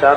4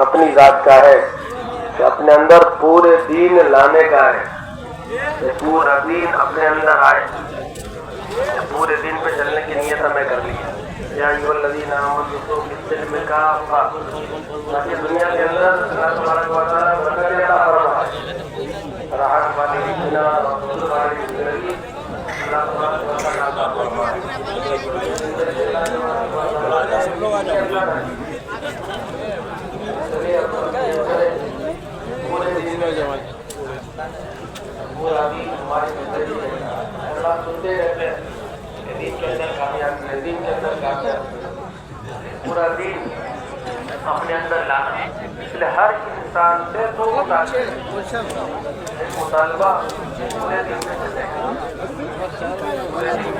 اپنی ذات کا ہے کہ اپنے اندر پورے دین لانے کا ہے، کہ پورا دین اپنے اندر آئے، پورے دین پہ چلنے کی نیت ہمیں کر لی ہے۔ یا ایھا الذین آمنوا بالسلم کافہ، تاکہ دنیا کے اندر اللہ تبارک و تعالیٰ برکت عطا فرمائے، راحت والی دنیا اور سکون والی زندگی اللہ تبارک و تعالیٰ عطا فرمائے۔ پورے دین میں پورا دین ہماری زندگی ہے، اللہ سنتے رہتے ہیں کہ دین کے اندر کامیابی ہے، دین کے اندر کامیابی ہے، پورا دین اپنے اندر لانا۔ اس لیے ہر انسان سے دو مطالبے، ایک مطالبہ پورے دین میں چلے گا، پورے دین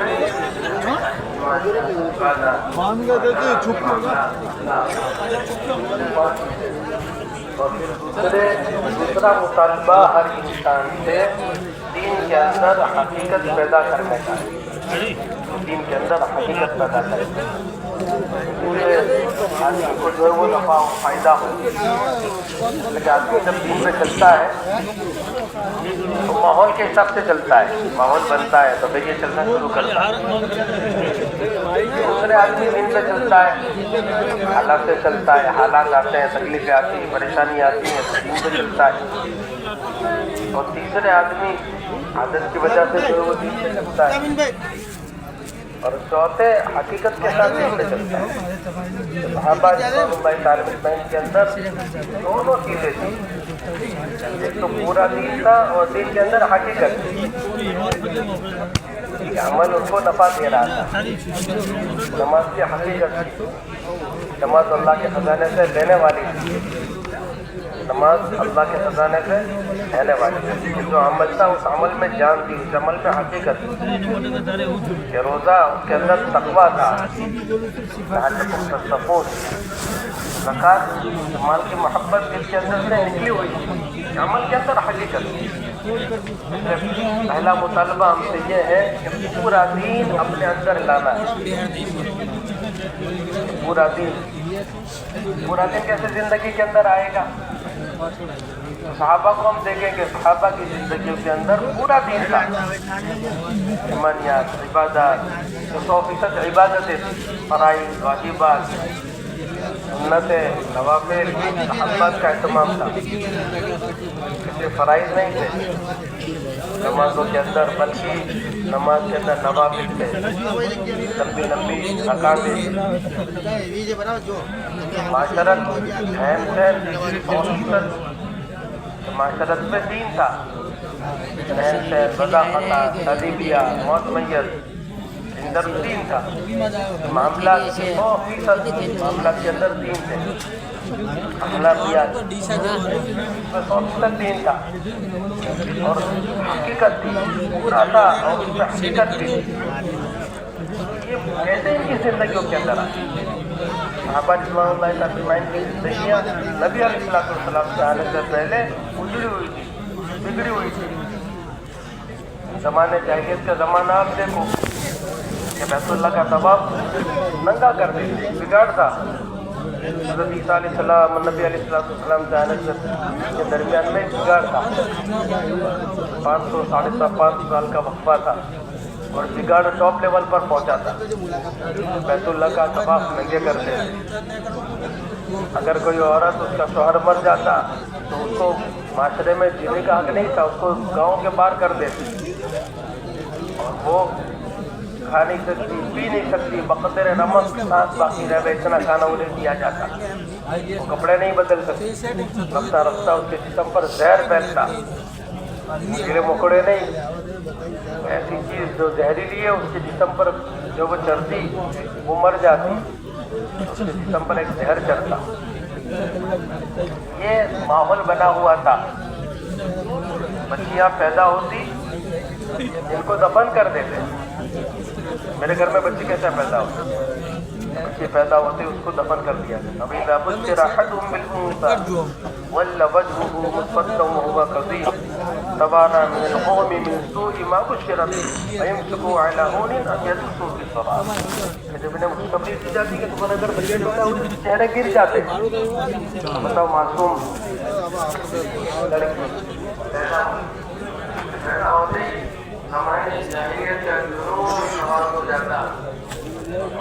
اور پھر دوسرا مطالبہ ہر انسان سے دین کے اندر حقیقت پیدا کرنے کا، دین کے اندر حقیقت پیدا کرنے کا، پورے آدمی کو جو ہے وہ نفع و فائدہ ہو۔ لیکن آدمی جب دین پہ چلتا ہے تو ماحول کے حساب سے چلتا ہے، ماحول بنتا ہے تو پھر یہ چلنا شروع کرتا ہے۔ دوسرے آدمی دین پہ چلتا ہے، حالات سے چلتا ہے، حالات آتے ہیں، تکلیفیں آتی ہیں، پریشانی آتی ہیں تو دین پہ چلتا ہے۔ اور تیسرے آدمی عادت کی وجہ سے جو ہے وہ دین پہ چلتا ہے، اور چوتھے حقیقت کے ساتھ دین پہ چلتا ہے۔ صحابہ رضوان اللہ تعالیٰ اجمعین کے اندر دونوں چیزیں تھیں، ایک تو پورا دین تھا اور دین کے اندر حقیقت تھی، عمل ان کو نفع دے رہا تھا، نماز کی حقیقت تھی، نماز اللہ کے خزانے سے لینے والی تھی، نماز اللہ کے خزانے سے لینے والی تھی، جو عمل تھا اس عمل میں جان تھی، اس عمل میں حقیقت تھی، کہ روزہ اس کے اندر تقویٰ تھا، لعلکم تتقون، زکوٰۃ مال کی محبت جس کے اندر سے نکلی ہوئی تھی، عمل کے اندر حقیقت تھی۔ پہلا مطالبہ ہم سے یہ ہے کہ پورا دین اپنے اندر لانا ہے، پورا دین کیسے زندگی کے اندر آئے گا؟ صحابہ کو ہم دیکھیں کہ صحابہ کی زندگیوں کے اندر پورا دین تھا، ایمانیات، عبادات، 100% عبادتیں تھیں، فرائض، واجبات، سنتیں، نوافل، مستحبات کا اہتمام تھا، کسی فرائض نہیں تھے نمازوں کے اندر، بلکہ نماز کے اندر نوافل تھے، لمبی لمبی رکعتیں، معاشرت، رہن سہن، معاشرت میں دین تھا، رہن سہن، وضاحت، شادی بیاہ، موت میت، اندر دین تھا، معاملات 100% معاملات کے اندر دین تھے، اخلاقیات میں 100% دین تھا، اور حقیقت تھی، پورا تھا اور اس میں حقیقت تھی۔ یہ کیسے ان کی زندگیوں کے اندر آئی؟ صحابہ رضوان اللہ تعالیٰ اجمعین کی زندگیاں نبی علیہ السلام سے آنے سے پہلے اجڑی ہوئی تھی، بگڑی ہوئی تھی۔ زمانے جاہلیت کا زمانہ آپ دیکھو کہ بیت اللہ کا طواف ننگا کر دیتے، بگاڑتا۔ حضرت عیسیٰ علیہ السلام اور نبی علیہ السلام سے آنے کے درمیان میں بگاڑتا، 500 550 سال کا وقفہ تھا، اور بگاڑ ٹاپ لیول پر پہنچا تھا۔ بیت اللہ کا طواف ننگے کرتے تھے، اگر کوئی عورت اس کا شوہر مر جاتا تو اس کو معاشرے میں جینے کا حق نہیں تھا، اس کو گاؤں کے باہر کر دیتے، اور وہ کھا نہیں سکتی، پی نہیں سکتی، بقدر رمق کے ساتھ باقی رہ گئے، اتنا کھانا انہیں دیا جاتا، وہ کپڑے نہیں بدل سکتی، رفتہ رفتہ اس کے جسم پر زہر پھیلتا، کیڑے مکوڑے نہیں، ایسی چیز جو زہریلی ہے اس کے جسم پر جو وہ چڑھتی وہ مر جاتی، اس کے جسم پر ایک زہر چڑھتا۔ یہ ماحول بنا ہوا تھا، بچیاں پیدا ہوتی ان کو دفن کر دیتے۔ میرے گھر میں بچی کیسے پیدا ہوتی؟ بچے پیدا ہوتے اس کو دفن کر دیا جاتا. وَإِذَا بُشِّرَ أَحَدُهُم بِالْأُنثَىٰ وَلَّ وَجْهُهُ مُسْوَدًّا وَهُوَ كَظِيمٌ تَوَارَىٰ مِنَ الْقَوْمِ مِن سُوءِ مَا بُشِّرَ بِهِ أَيُمْسِكُهُ عَلَىٰ هُونٍ أَمْ يَدُسُّهُ فِي التُّرَابِ. جب انہیں خوشخبری دی جاتی ہے کہ تمہارا اگر بچے پیدا ہوتے تو چہرے گر جاتے. بتاؤ معصوم لڑکی پیدا ہوتے ہی ہمارے جاہلیت کا جنون سوار ہو جاتا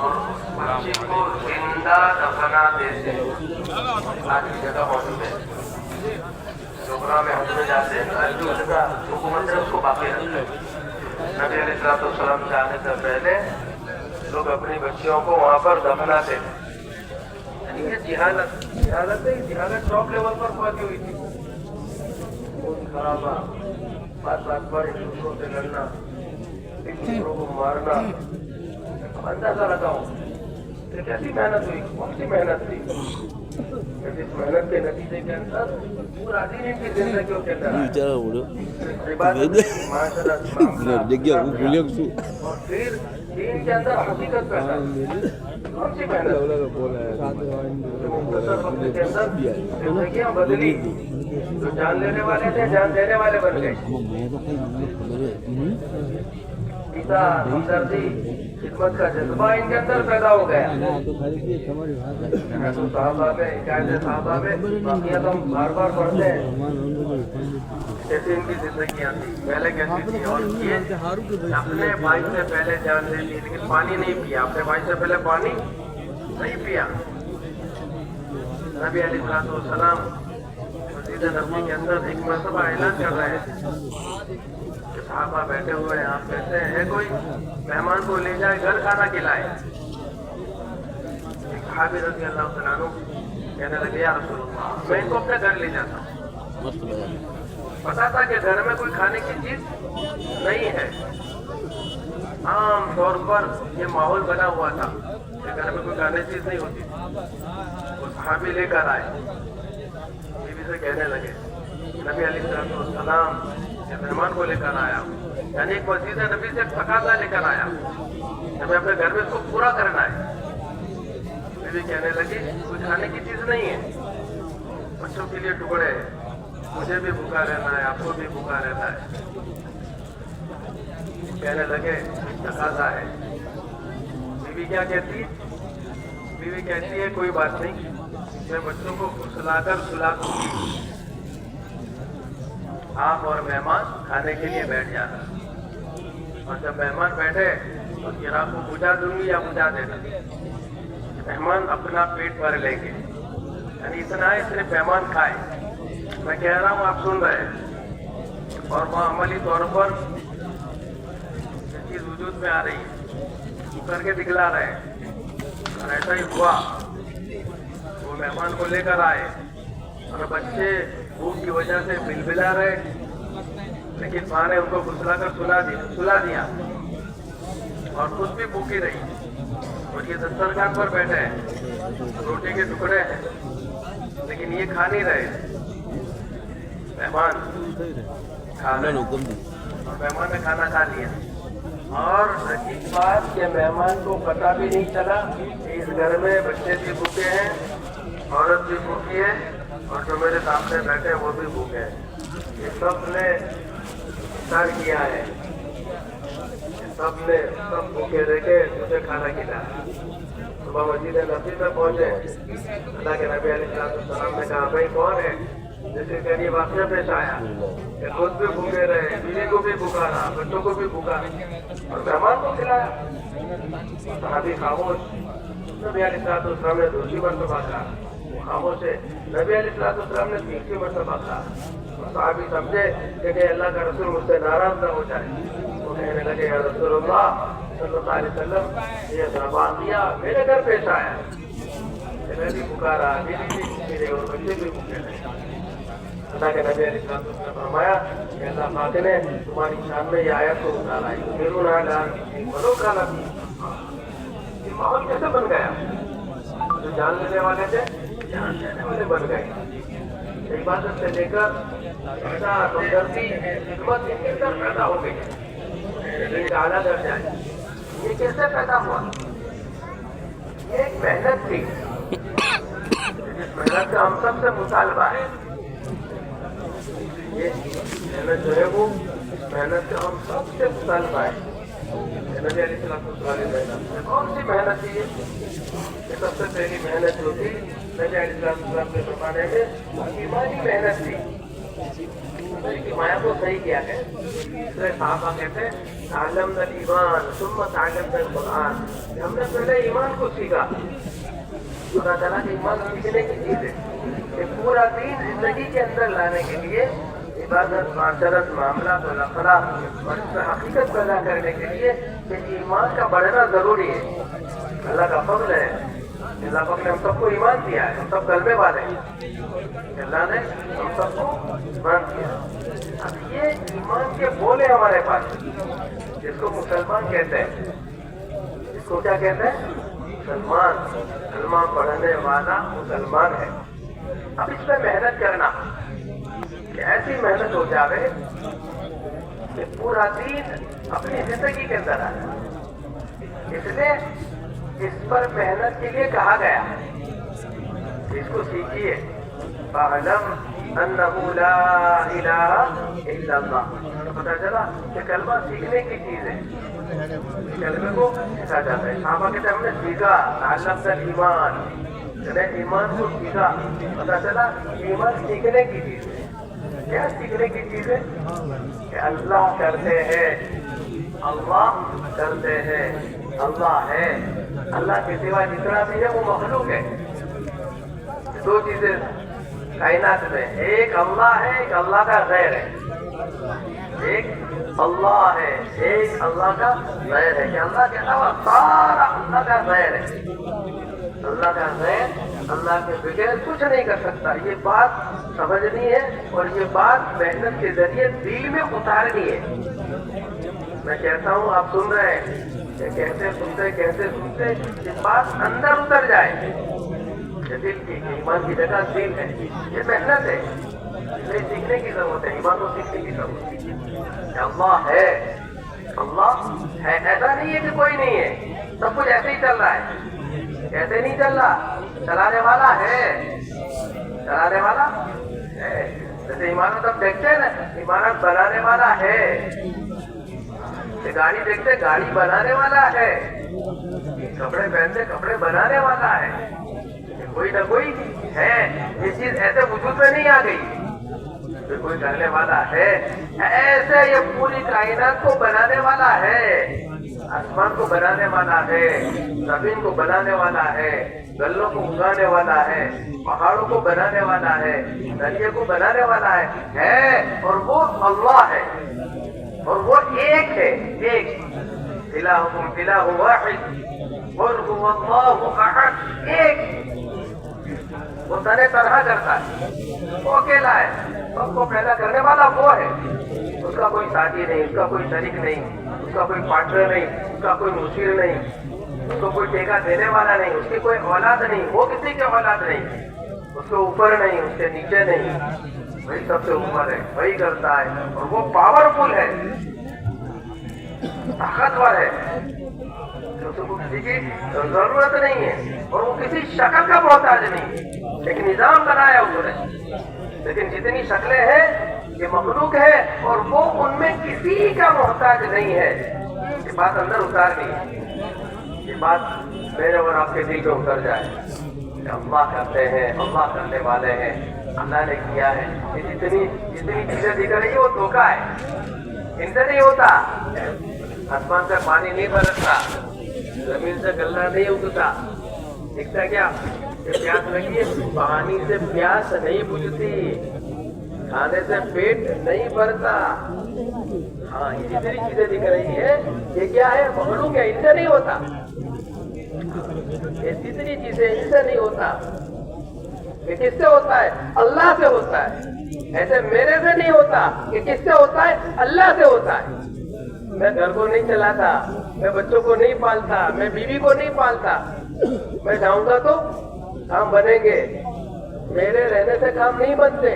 اور بچے کو زندہ دفنا دیتے. آج کی جگہ موجود ہے ڈوگرا میں ہم سے جاتے ہیں جو جگہ حکومت ہے اس کو باقی رکھتے ہیں. نبی علیہ السلام سے آنے سے پہلے لوگ اپنی بچیوں کو وہاں پر دفناتے تھے. یعنی یہ جہالت ٹاپ لیول پر پہنچی ہوئی تھی. خون خرابہ، بات پر ایک دوسروں سے لڑنا، ایک دوسروں کو مارنا. اندازہ لگاؤ کہ کیسی محنت ہوئی، کون سی محنت تھی. جس محنت کے نتیجے کے اندر پورا دن ان کی زندگیوں کے اندر عبادت معاشرت اور پھر دین کے اندر حقیقت پیدا. کون سی محنت مختصر وقت کے اندر زندگیاں بدلی. جو جان لینے والے تھے جان دینے والے بن گئے. پتا ہمدردی خدمت کا جذبہ ان کے اندر پیدا ہو گیا. صحابہ میں حکایت صحابہ میں واقعات ہم بار بار پڑھتے ہیں کیسے ان کی زندگیاں تھی پہلے کیسی تھی. اور یہ اپنے بھائی سے پہلے جان لے لی لیکن پانی نہیں پیا. اپنے بھائی سے پہلے پانی نہیں پیا. نبی علیہ السلام مسجد نبوی کے اندر ایک مرتبہ اعلان کر رہے ہیں کہ صحابہ بیٹھے ہوئے ہیں. آپ کہتے ہیں کوئی مہمان کو لے جائے گھر کھانا کھلائے. ایک صحابی رضی اللہ تعالیٰ عنہ کہنے لگے یا رسول اللہ میں ان کو اپنے گھر لے جاتا ہوں. پتا تھا کہ گھر میں کوئی کھانے کی چیز نہیں ہے. عام طور پر یہ ماحول بنا ہوا تھا کہ گھر میں کوئی کھانے کی چیز نہیں ہوتی. وہ صحابی لے کر آئے. بیوی سے کہنے لگے نبی علیہ السلام مہمان کو لے کر آیا یعنی ایک وزیر نبی سے تقاضا لے کر آیا ہمیں اپنے گھر میں اس کو پورا کرنا ہے. بیوی کہنے لگی کچھ کھانے کی چیز نہیں ہے، بچوں کے لیے ٹکڑے ہیں، مجھے بھی بھوکا رہنا ہے، آپ کو بھی بھوکا رہنا ہے. کہنے لگے تقاضا ہے. بیوی کیا کہتی ہے؟ بیوی کہتی ہے کوئی بات نہیں میں بچوں کو سلا کر سلا دوں گی. آپ اور مہمان کھانے کے لیے بیٹھ جانا اور جب مہمان بیٹھے تو چراغ کو بجھا دوں گی یا بجھا دینا. مہمان اپنا پیٹ بھر لیں گے یعنی اتنا ہے صرف مہمان کھائے. میں کہہ رہا ہوں آپ سن رہے ہیں اور وہاں عملی طور پر یہ چیز وجود میں آ رہی ہے وہ کر کے دکھلا رہے ہیں. اور ایسا ہی ہوا وہ مہمان کو لے کر آئے اور بچے بھوک کی وجہ سے بلبلا رہے لیکن ماں نے ان کو گھسلا کر سلا دیا اور خود بھی بھوکی رہی. اور یہ دسترخوان پر بیٹھے ہیں، روٹی کے ٹکڑے ہیں لیکن یہ کھا نہیں رہے. مہمان کھا رہے اور مہمان نے کھانا کھا لیا. اور عجیب بات کہ مہمان کو پتہ بھی نہیں چلا کہ اس گھر میں بچے بھی بھوکے ہیں، عورت بھی بھوکی ہے اور جو میرے سامنے بیٹھے وہ بھی بھوکے ہیں. یہ سب نے افطار کیا ہے، سب بھوکے دیکھے مجھے کھانا کھلایا. صبح مسجد نبوی میں پہنچے. اللہ کے نبی علیہ السلام نے کہا بھائی کون ہے جیسے کہ یہ واقعہ پیش آیا کہ خود بھی بھوکے رہے، بیوی کو بھی بھوکا رہا، بچوں کو بھی بھوکا اور مہمان کو کھلایا. صحابی خاموش. نبی علیہ السلام نے دوسری مرتبہ کہا وہ خاموش ہے. نبی علیہ السلام نے تیسری مرتبہ کہا. صحابی سمجھے کہ اللہ کا رسول مجھ سے ناراض نہ ہو جائے. وہ کہنے لگے یا رسول اللہ صلی اللہ علیہ وسلم یہ واقعہ میرے گھر پیش آیا. میں بھی بھوکا رہا، بیوی بھی بھوکی رہی اور بچے بھی بھوکے رہے. اللہ کے نبی علیہ السلام نے فرمایا کہ اللہ پاک نے تمہاری شان میں یہ آیت کو اتارا ہے یہ ماحول کیسے بن گیا؟ جو جان لینے والے تھے جان لینے والے بن گئے. عبادت سے لے کر ہمدردی خدمت ان کے اندر پیدا ہو گئی. اعلیٰ درجہ ہے. یہ کیسے پیدا ہوا؟ یہ ایک محنت تھی جس محنت کا ہم سب سے مطالبہ ہے. یہ محنت جو ہے وہ اس محنت کا ہم سب سے مطالبہ ہے. نبی علیہ السلام کون سی محنت تھی یہ سب سے پہلی محنت جو تھی نبی علیہ السلام کے زمانے میں ایمانی محنت تھی. مایا کو صحیح کیا ہے. صحابہ کہتے ہیں تعلمنا الایمان ثم تعلمنا القرآن. ہم نے پہلے ایمان کو سیکھا. پتا چلا کہ ایمان سیکھنے کی چیز ہے کہ پورا دین زندگی کے اندر لانے کے لیے عبادت معاشرت معاملات اور اخلاق اور اس میں حقیقت پیدا کرنے کے لیے کہ ایمان کا بڑھنا ضروری ہے. اللہ کا فضل ہے. اللہ پاک نے ہم سب کو ایمان دیا ہے. ہم سب کلمے والے ہیں. اللہ نے ہم سب کو ایمان دیا. اب یہ ایمان کے بولے ہمارے پاس جس کو مسلمان کہتے ہیں. اس کو کیا کہتے ہیں؟ مسلمان. کلمہ پڑھنے والا مسلمان ہے. اب اس پہ محنت کرنا کہ ایسی محنت ہو جاوے کہ پورا دین اپنی زندگی کے اندر آئے. اس لیے اس پر محنت کے لیے کہا گیا اس کو سیکھیے. فَاعْلَمْ أَنَّهُ لَا إِلَهَ إِلَّا اللَّهُ. تو پتہ چلا کہ کلمہ سیکھنے کی چیز ہے. کلمے کو سیکھا جاتا ہے. صحابہ کہتے ہیں ہم نے سیکھا تعلمنا الایمان. ایمان کو سیکھا. پتہ چلا ایمان سیکھنے کی چیز ہے. کیا سیکھنے کی چیز ہے؟ کہ اللہ کرتے ہیں. اللہ کرتے ہیں. اللہ ہے. اللہ کے سوا جتنا بھی ہے وہ مخلوق ہے. دو چیزیں کائنات میں. ایک اللہ ہے, ایک اللہ کا غیر ہے. ایک اللہ ہے, ایک اللہ کا غیر ہے. کہ اللہ کے علاوہ سارا اللہ کا غیر ہے. اللہ کا غیر اللہ کے بغیر کچھ نہیں کر سکتا. یہ بات سمجھنی ہے اور یہ بات محنت کے ذریعے دل میں اتارنی ہے. میں کہتا ہوں آپ سن رہے ہیں کہ کہتے سنتے یہ بات اندر اتر جائے. دل کی ایمان کی جگہ دل ہے. یہ محنت ہے. اسے سیکھنے کی ضرورت ہے. ایمان کو سیکھنے کی ضرورت ہے. اللہ ہے. اللہ ہے. ایسا نہیں ہے کہ کوئی نہیں ہے. سب کچھ ایسے ہی چل رہا ہے. ایسے نہیں چل رہا. چلانے والا ہے. چلانے والا ہے. جیسے عمارت اب دیکھتے ہیں نا, عمارت بنانے والا ہے. گاڑی دیکھتے گاڑی بنانے والا ہے. کپڑے پہنتے کپڑے بنانے والا ہے. کوئی نہ کوئی ہے. یہ چیز ایسے وجود میں نہیں آ گئی. کوئی کرنے والا ہے. ایسے یہ پوری کائنات کو بنانے والا ہے. آسمان کو بنانے والا ہے. زمین کو بنانے والا ہے. گلوں کو اگانے والا ہے. پہاڑوں کو بنانے والا ہے. دریا کو بنانے والا ہے. اور وہ اللہ ہے. اور وہ ایک ہے. ایک الہکم الہ واحد قل هو اللہ احد. ایک وہ طرح طرح کرتا ہے. وہ اکیلا ہے. سب کو پیدا کرنے والا وہ ہے. اس کا کوئی ساتھی نہیں, اس کا کوئی شریک نہیں, اس کا کوئی پارٹنر نہیں, اس کا کوئی مشیر نہیں, اس کو کوئی ٹیکہ دینے والا نہیں, اس کی کوئی اولاد نہیں. وہ کسی کے اولاد نہیں. اس کے اوپر نہیں, اس کے نیچے نہیں. وہی سب سے اوپر ہے. وہی کرتا ہے. اور وہ پاورفل ہے, طاقتور ہے. اس کو کسی کی ضرورت نہیں ہے. اور وہ کسی شکل کا محتاج نہیں. ایک نظام بنایا اس نے. لیکن جتنی شکلیں ہیں یہ مخلوق ہے اور وہ ان میں کسی کا محتاج نہیں ہے. یہ بات اندر اتارنی ہے. یہ بات میرے اور آپ کے دل پہ اتر جائے. اللہ کرتے ہیں, اللہ کرنے والے ہیں, اللہ نے کیا ہے. یہ جتنی چیزیں دکھ رہی ہے وہ دھوکہ ہے. ان سے نہیں ہوتا. آسمان سے پانی نہیں برستا, زمین سے گلہ نہیں اگتا. دکھتا کیا کہ پیاس لگی ہے, پانی سے پیاس نہیں بجھتی, کھانے سے پیٹ نہیں بھرتا. ہاں یہ جتنی چیزیں دکھ رہی ہے یہ کیا ہے؟ مخلوق ہے. ان سے نہیں ہوتا. یہ جتنی چیزیں ان سے نہیں ہوتا. یہ کس سے ہوتا ہے؟ اللہ سے ہوتا ہے. ایسے میرے سے نہیں ہوتا. یہ کس سے ہوتا ہے؟ اللہ سے ہوتا ہے. میں گھر کو نہیں چلاتا, میں بچوں کو نہیں پالتا, میں بیوی کو نہیں پالتا. میں جاؤں گا تو کام بنیں گے. میرے رہنے سے کام نہیں بنتے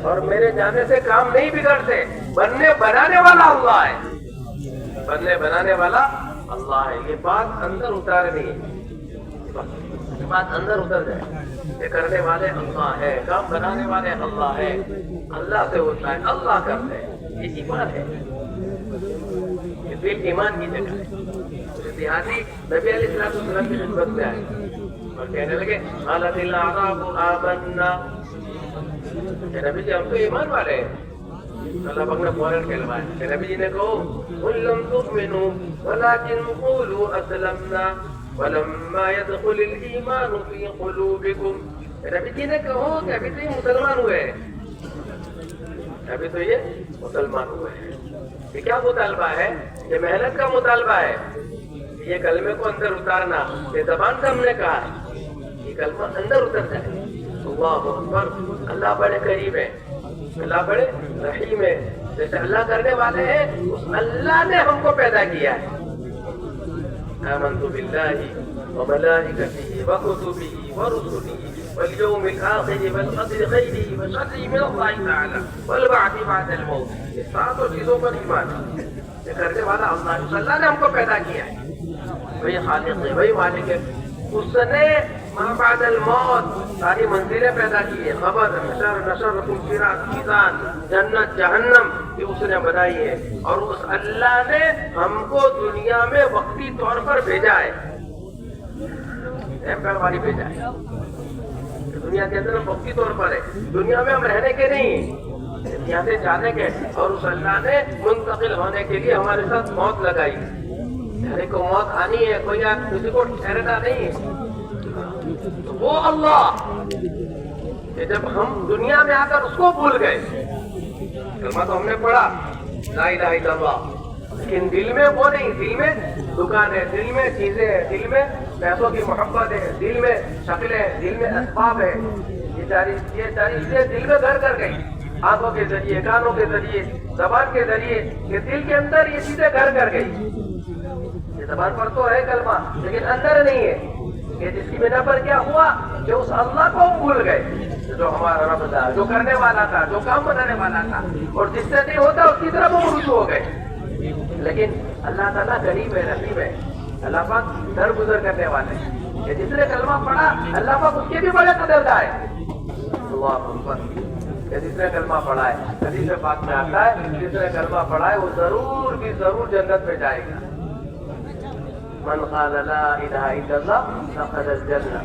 اور میرے جانے سے کام نہیں بگڑتے. بنانے والا اللہ ہے. بنانے والا اللہ ہے. یہ بات اندر اتارنی ہے. بات اندر اتر جائے، یہ کرنے والے اللہ ہے، کام بنانے والے اللہ ہے، اللہ سے ہوتا ہے، اللہ کرتے ہیں، یہ ایمان ہے، یہ دل ایمان کی جگہ ہے۔ دیہاتی نبی علیہ السلام کی خدمت میں آئے اور کہنے لگے قالت الاعراب آمنا، کہ نبی جی ہم تو ایمان والے ہیں۔ اللہ پاک نے فوراً کہلوایا کہ نبی جی نے کہو قل لم تؤمنوا ولكن قولوا اسلمنا ولما يدخل الايمان في قلوبكم، نبی جی نے کہو کہ ابھی تو یہ مسلمان ہوئے ہیں، ابھی تو یہ مسلمان ہوئے ہیں۔ یہ کیا مطالبہ ہے؟ یہ محنت کا مطالبہ ہے، یہ کلمے کو اندر اتارنا، یہ زبان سے ہم نے کہا ہے، یہ کلمہ اندر اتر جائے۔ اللہ اکبر، اللہ بڑے قریب ہے، اللہ بڑے رحیم ہے، جیسے اللہ کرنے والے ہیں اس اللہ نے ہم کو پیدا کیا ہے۔ آمنت باللہ وملائکتہ وکتبہ ورسلہ والیوم الآخر والقدر خیرہ وشرہ من اللہ تعالی والبعث بعد الموت، یہ ساتوں چیزوں پر ایمان ہے۔ یہ کرنے والا اللہ ہے، اس اللہ نے ہم کو پیدا کیا ہے، وہی خالق ہے، وہی مالک ہے، اس نے ما بعد الموت ساری منزلیں پیدا کی ہے، خبر، نشر، نشر، صراط، میزان، جنت، جہنم، یہ اس نے بنائی ہے، اور اس اللہ نے ہم کو دنیا میں وقتی طور پر بھیجا ہے، والی بھیجا ہے، دنیا کے اندر وقتی طور پر ہے، دنیا میں ہم رہنے کے نہیں، یہاں سے جانے کے، اور اس اللہ نے منتقل ہونے کے لیے ہمارے ساتھ موت لگائی، یعنی کو موت آنی ہے، کوئی کسی کو ٹھہرنا نہیں ہے۔ وہ اللہ کہ جب ہم دنیا میں آ کر اس کو بھول گئے، کلمہ تو ہم نے پڑھا لا الہ الا اللہ، لیکن دل میں وہ نہیں، دل میں دکان ہے، دل میں چیزیں ہیں، دل میں پیسوں کی محبت ہے، دل میں شکلیں ہیں، دل میں اسباب ہے، یہ ساری چیزیں دل میں گھر کر گئی، ہاتھوں کے ذریعے، کانوں کے ذریعے، زبان کے ذریعے، یہ دل کے اندر یہ چیزیں گھر کر گئی۔ یہ زبان پر تو ہے کلمہ لیکن اندر نہیں ہے، کہ جس کی بنا پر کیا ہوا کہ اس اللہ کو بھول گئے جو ہمارا رب تھا، جو کرنے والا تھا، جو کام بنانے والا تھا، اور جس سے نہیں ہوتا اس کی طرف وہ رجوع ہو گئے۔ لیکن اللہ تعالیٰ غریب ہے، رحیم ہے، اللہ پاک درگزر کرنے والے ہیں، کہ جس نے کلمہ پڑھا اللہ پاک اس کے بھی بڑے قدردار ہے۔ اللہ اکبر، کہ جس نے کلمہ پڑھا ہے، حدیث پاک میں آتا ہے جس نے کلمہ پڑھا ہے وہ ضرور بھی ضرور جنت میں جائے گا۔ من قال لا الہ الا اللہ دخل الجنہ،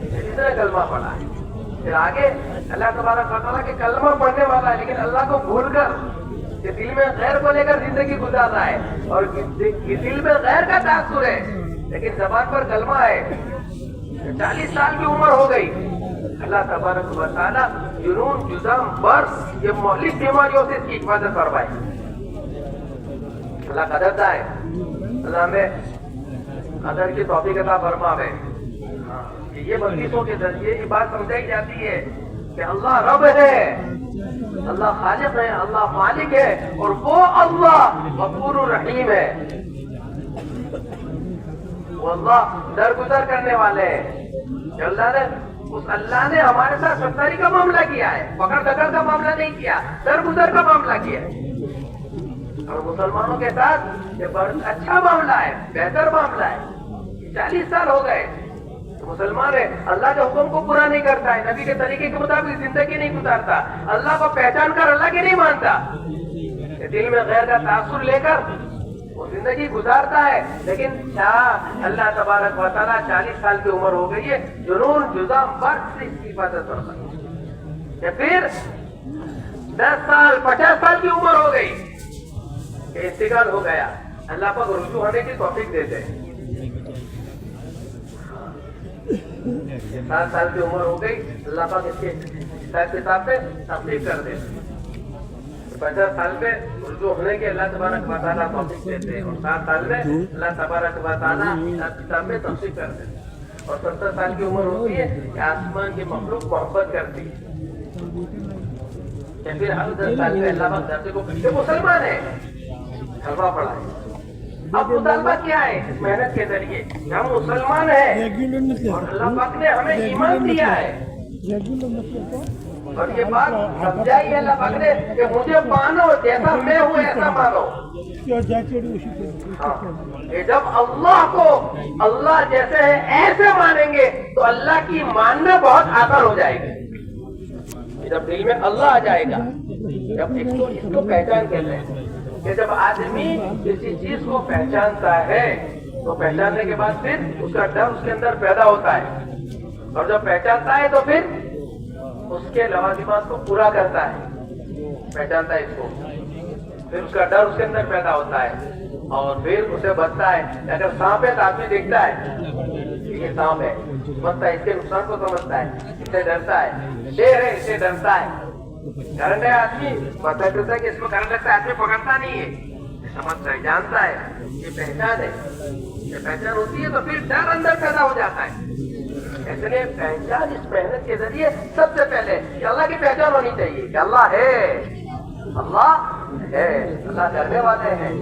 جس نے کلمہ پڑھا ہے۔ پھر آگے اللہ تبارک و تعالیٰ کہ کلمہ پڑھنے والا ہے لیکن اللہ کو بھول کر کہ دل میں غیر کو لے کر زندگی گزار رہا ہے، اور دل میں غیر کا تاثر ہے لیکن زبان پر کلمہ ہے، 40 سال کی عمر ہو گئی، اللہ تبارک و تعالیٰ جنون، جذام، برس، یہ مہلک بیماریوں سے اس کی حفاظت فرمائے۔ اللہ قدردار ہے، اللہ ہمیں قدر کی توفیق عطا فرماوے۔ یہ بتیسوں کے ذریعے یہ بات سمجھائی جاتی ہے کہ اللہ رب ہے، اللہ خالق ہے، اللہ مالک ہے، اور وہ اللہ غفور الرحیم ہے، وہ اللہ درگزر کرنے والے ہیں۔ کہ اللہ نے ہمارے ساتھ ستاری کا معاملہ کیا ہے، پکڑ دکڑ کا معاملہ نہیں کیا، درگزر کا معاملہ کیا ہے، اور مسلمانوں کے ساتھ یہ بہت اچھا معاملہ ہے، بہتر معاملہ ہے۔ 40 سال ہو گئے مسلمان ہے، اللہ کے حکم کو پورا نہیں کرتا ہے، نبی کے طریقے کے مطابق زندگی نہیں گزارتا، اللہ کو پہچان کر اللہ کی نہیں مانتا، دل میں غیر کا تاثر لے کر وہ زندگی گزارتا ہے، لیکن اللہ تبارک و تعالیٰ 40 سال کی عمر ہو گئی ہے، جنون، جذام، برس سے اس کی حفاظت کرتا ہے، یا پھر 10 سال 50 سال کی عمر ہو گئی کہ انتقال ہو گیا، اللہ پاک رجوع ہونے کی توفیق دیتے ہیں۔ 7 سال کی عمر ہو گئی، اللہ پاک اس کے حساب کتاب پہ تخفیف کر دیتے ہیں، 50 سال پہ رجوع ہونے کے اللہ تبارک و تعالیٰ توفیق دیتے ہیں، اور 7 سال میں اللہ تبارک و تعالیٰ حساب کتاب میں تخفیف کر دیتے ہیں، اور 70 سال کی عمر ہوتی ہے کہ آسمان کی مخلوق محبت کرتی ہے، پھر ہر 10 سال میں اللہ پاک درجے کو مسلمان ہے، کلمہ پڑھا ہے۔ اب مطالبہ کیا ہے اس محنت کے ذریعے؟ ہم مسلمان ہیں اور اللہ پاک نے ہمیں ایمان دیا ہے، اور یہ بات سمجھائی اللہ پاک نے کہ مجھے مانو جیسا میں ہوں ایسا مانو. کہ جب اللہ کو اللہ جیسے ہے ایسے مانیں گے تو اللہ کی ماننا بہت آسان ہو جائے گا. جب دل میں اللہ آ جائے گا, جب اس کو پہچان کہتے ہیں کہ جب آدمی کسی چیز کو پہچانتا ہے تو پہچاننے کے بعد پھر اس کا ڈر اس کے اندر پیدا ہوتا ہے, اور جب پہچانتا ہے تو پھر اس کے لوازمات کو پورا کرتا ہے. پہچانتا ہے اس کو, پھر اس کا ڈر اس کے اندر پیدا ہوتا ہے, اور پھر اسے بچتا ہے. اگر سانپ ہے تو آدمی دیکھتا ہے یہ سانپ ہے, سمجھتا ہے اس کے نقصان کو سمجھتا ہے, اس سے ڈرتا ہے. شیر ہے, اس سے ڈرتا ہے. کرنٹ ہے, آدمی پتہ چلتا ہے کہ اس میں کرنٹ لگتا ہے, آدمی پکڑتا نہیں ہے, سمجھتا ہے, جانتا ہے. یہ پہچان ہے. یہ پہچان ہوتی ہے تو پھر ڈر اندر پیدا ہو جاتا ہے. اس لیے پہچان اس محنت کے ذریعے سب سے پہلے کہ اللہ کی پہچان ہونی چاہیے کہ اللہ ہے, اللہ ہے, اللہ کرنے والے ہیں.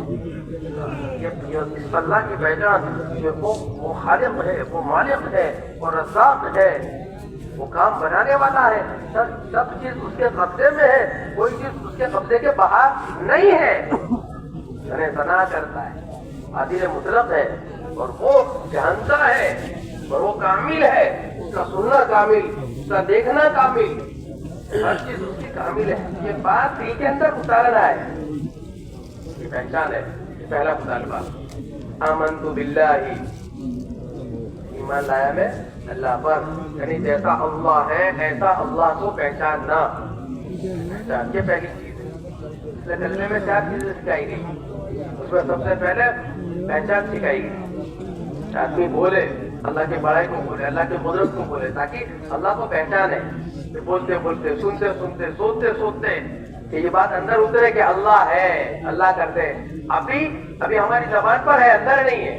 اس اللہ کی پہچان وہ خالق ہے, وہ مالک ہے, وہ رزاق ہے, وہ کام بنانے والا ہے. سب چیز اس کے قبضے میں ہے, کوئی چیز اس کے قبضے کے باہر نہیں ہے. ثنا کرتا ہے, عادل مطلق ہے, اور وہ جانتا ہے, اور وہ کامل ہے. اس کا سننا کامل, اس کا دیکھنا کامل, ہر چیز اس کی کامل ہے. یہ بات دل کے اندر اتارنا ہے, یہ پہچان ہے. یہ پہلا مطالبہ. آمنت باللہ, ایمان لایا میں اللہ پر, یعنی جیسا اللہ ہے ایسا اللہ کو پہچاننا. یہ پہلی چیز ہے. اس لیے کلمے میں 4 چیزیں سکھائی گئی. اس میں سب سے پہلے پہچان سکھائی گئی. آدمی بولے, اللہ کی بڑائی کو بولے, اللہ کی قدرت کو بولے, تاکہ اللہ کو پہچانے. بولتے بولتے, سنتے سنتے, سوچتے سوچتے کہ یہ بات اندر اترے کہ اللہ ہے, اللہ کرتے. ابھی ہماری زبان پر ہے, اندر نہیں ہے.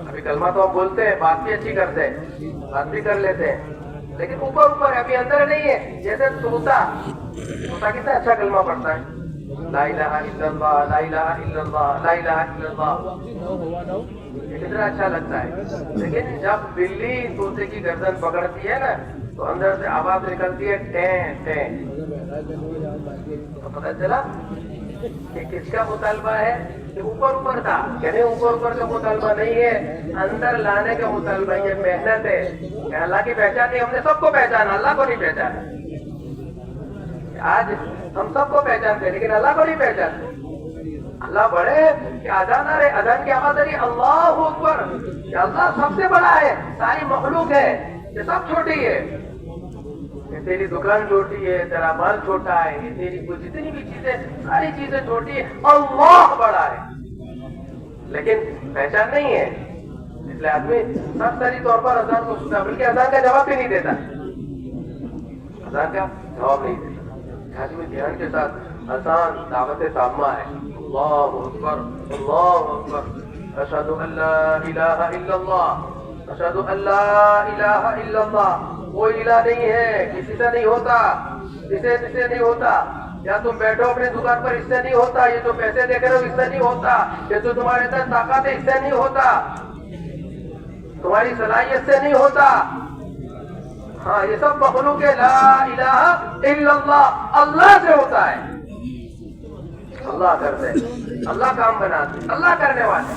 ابھی کلمہ تو ہم بولتے ہیں, بات بھی اچھی کرتے ہیں, بات بھی کر لیتے ہیں, لیکن اوپر ہے, ابھی اندر نہیں ہے. جیسے طوطا کتنا اچھا کلمہ پڑھتا ہے, لا الہ الا اللہ, لا الہ الا اللہ, لا الہ الا اللہ, یہ کتنا اچھا لگتا ہے. لیکن جب بلی طوطے کی گردن پکڑتی ہے نا تو اندر سے آواز نکلتی ہے ٹیں ٹیں. تو پتہ چلا کہ کس کا مطالبہ ہے, کہ اوپر تھا. کہنے اوپر کا مطالبہ نہیں ہے, اندر لانے کا مطالبہ. یہ محنت ہے کہ اللہ کی پہچان نہیں. ہم نے سب کو پہچانا, اللہ کو نہیں پہچانا. آج ہم سب کو پہچانتے ہیں لیکن اللہ کو نہیں پہچانتے. اللہ بڑے کہ اذان آ رہے, اذان کی آواز آ رہی, اللہ اکبر, کہ اللہ سب سے بڑا ہے. ساری مخلوق ہے, یہ سب چھوٹی ہے. تیری دکان چھوٹی ہے, تیرا مال چھوٹا ہے, تیری کوئی جتنی بھی چیزیں, ساری چیزیں چھوٹی ہے. اللہ بڑا ہے, لیکن پہچان نہیں ہے. اس لیے آدمی سرسری طور پر اذان کو سنتا, بلکہ اذان کا جواب بھی نہیں دیتا. اذان کا جواب نہیں دیتا. آدمی دھیان کے ساتھ اذان دعوت تامہ ہے. اللہ اکبر, اللہ اکبر, اشہد ان لا الہ الا اللہ, اشہد ان لا الہ الا اللہ. کوئی الہ نہیں ہے, کسی سے نہیں ہوتا, اسے نہیں ہوتا. یا تم بیٹھو اپنی دکان پر, اس سے نہیں ہوتا. یہ جو پیسے دیکھ رہے ہو, اس سے نہیں ہوتا. یہ تو تمہارے اندر طاقت ہے, اس سے نہیں ہوتا. تمہاری صلاحیت سے نہیں ہوتا. ہاں, یہ سب مخلوق ہے. لا الہ الا اللہ, اللہ سے ہوتا ہے. اللہ کرتے, اللہ کام بناتے, اللہ کرنے والے.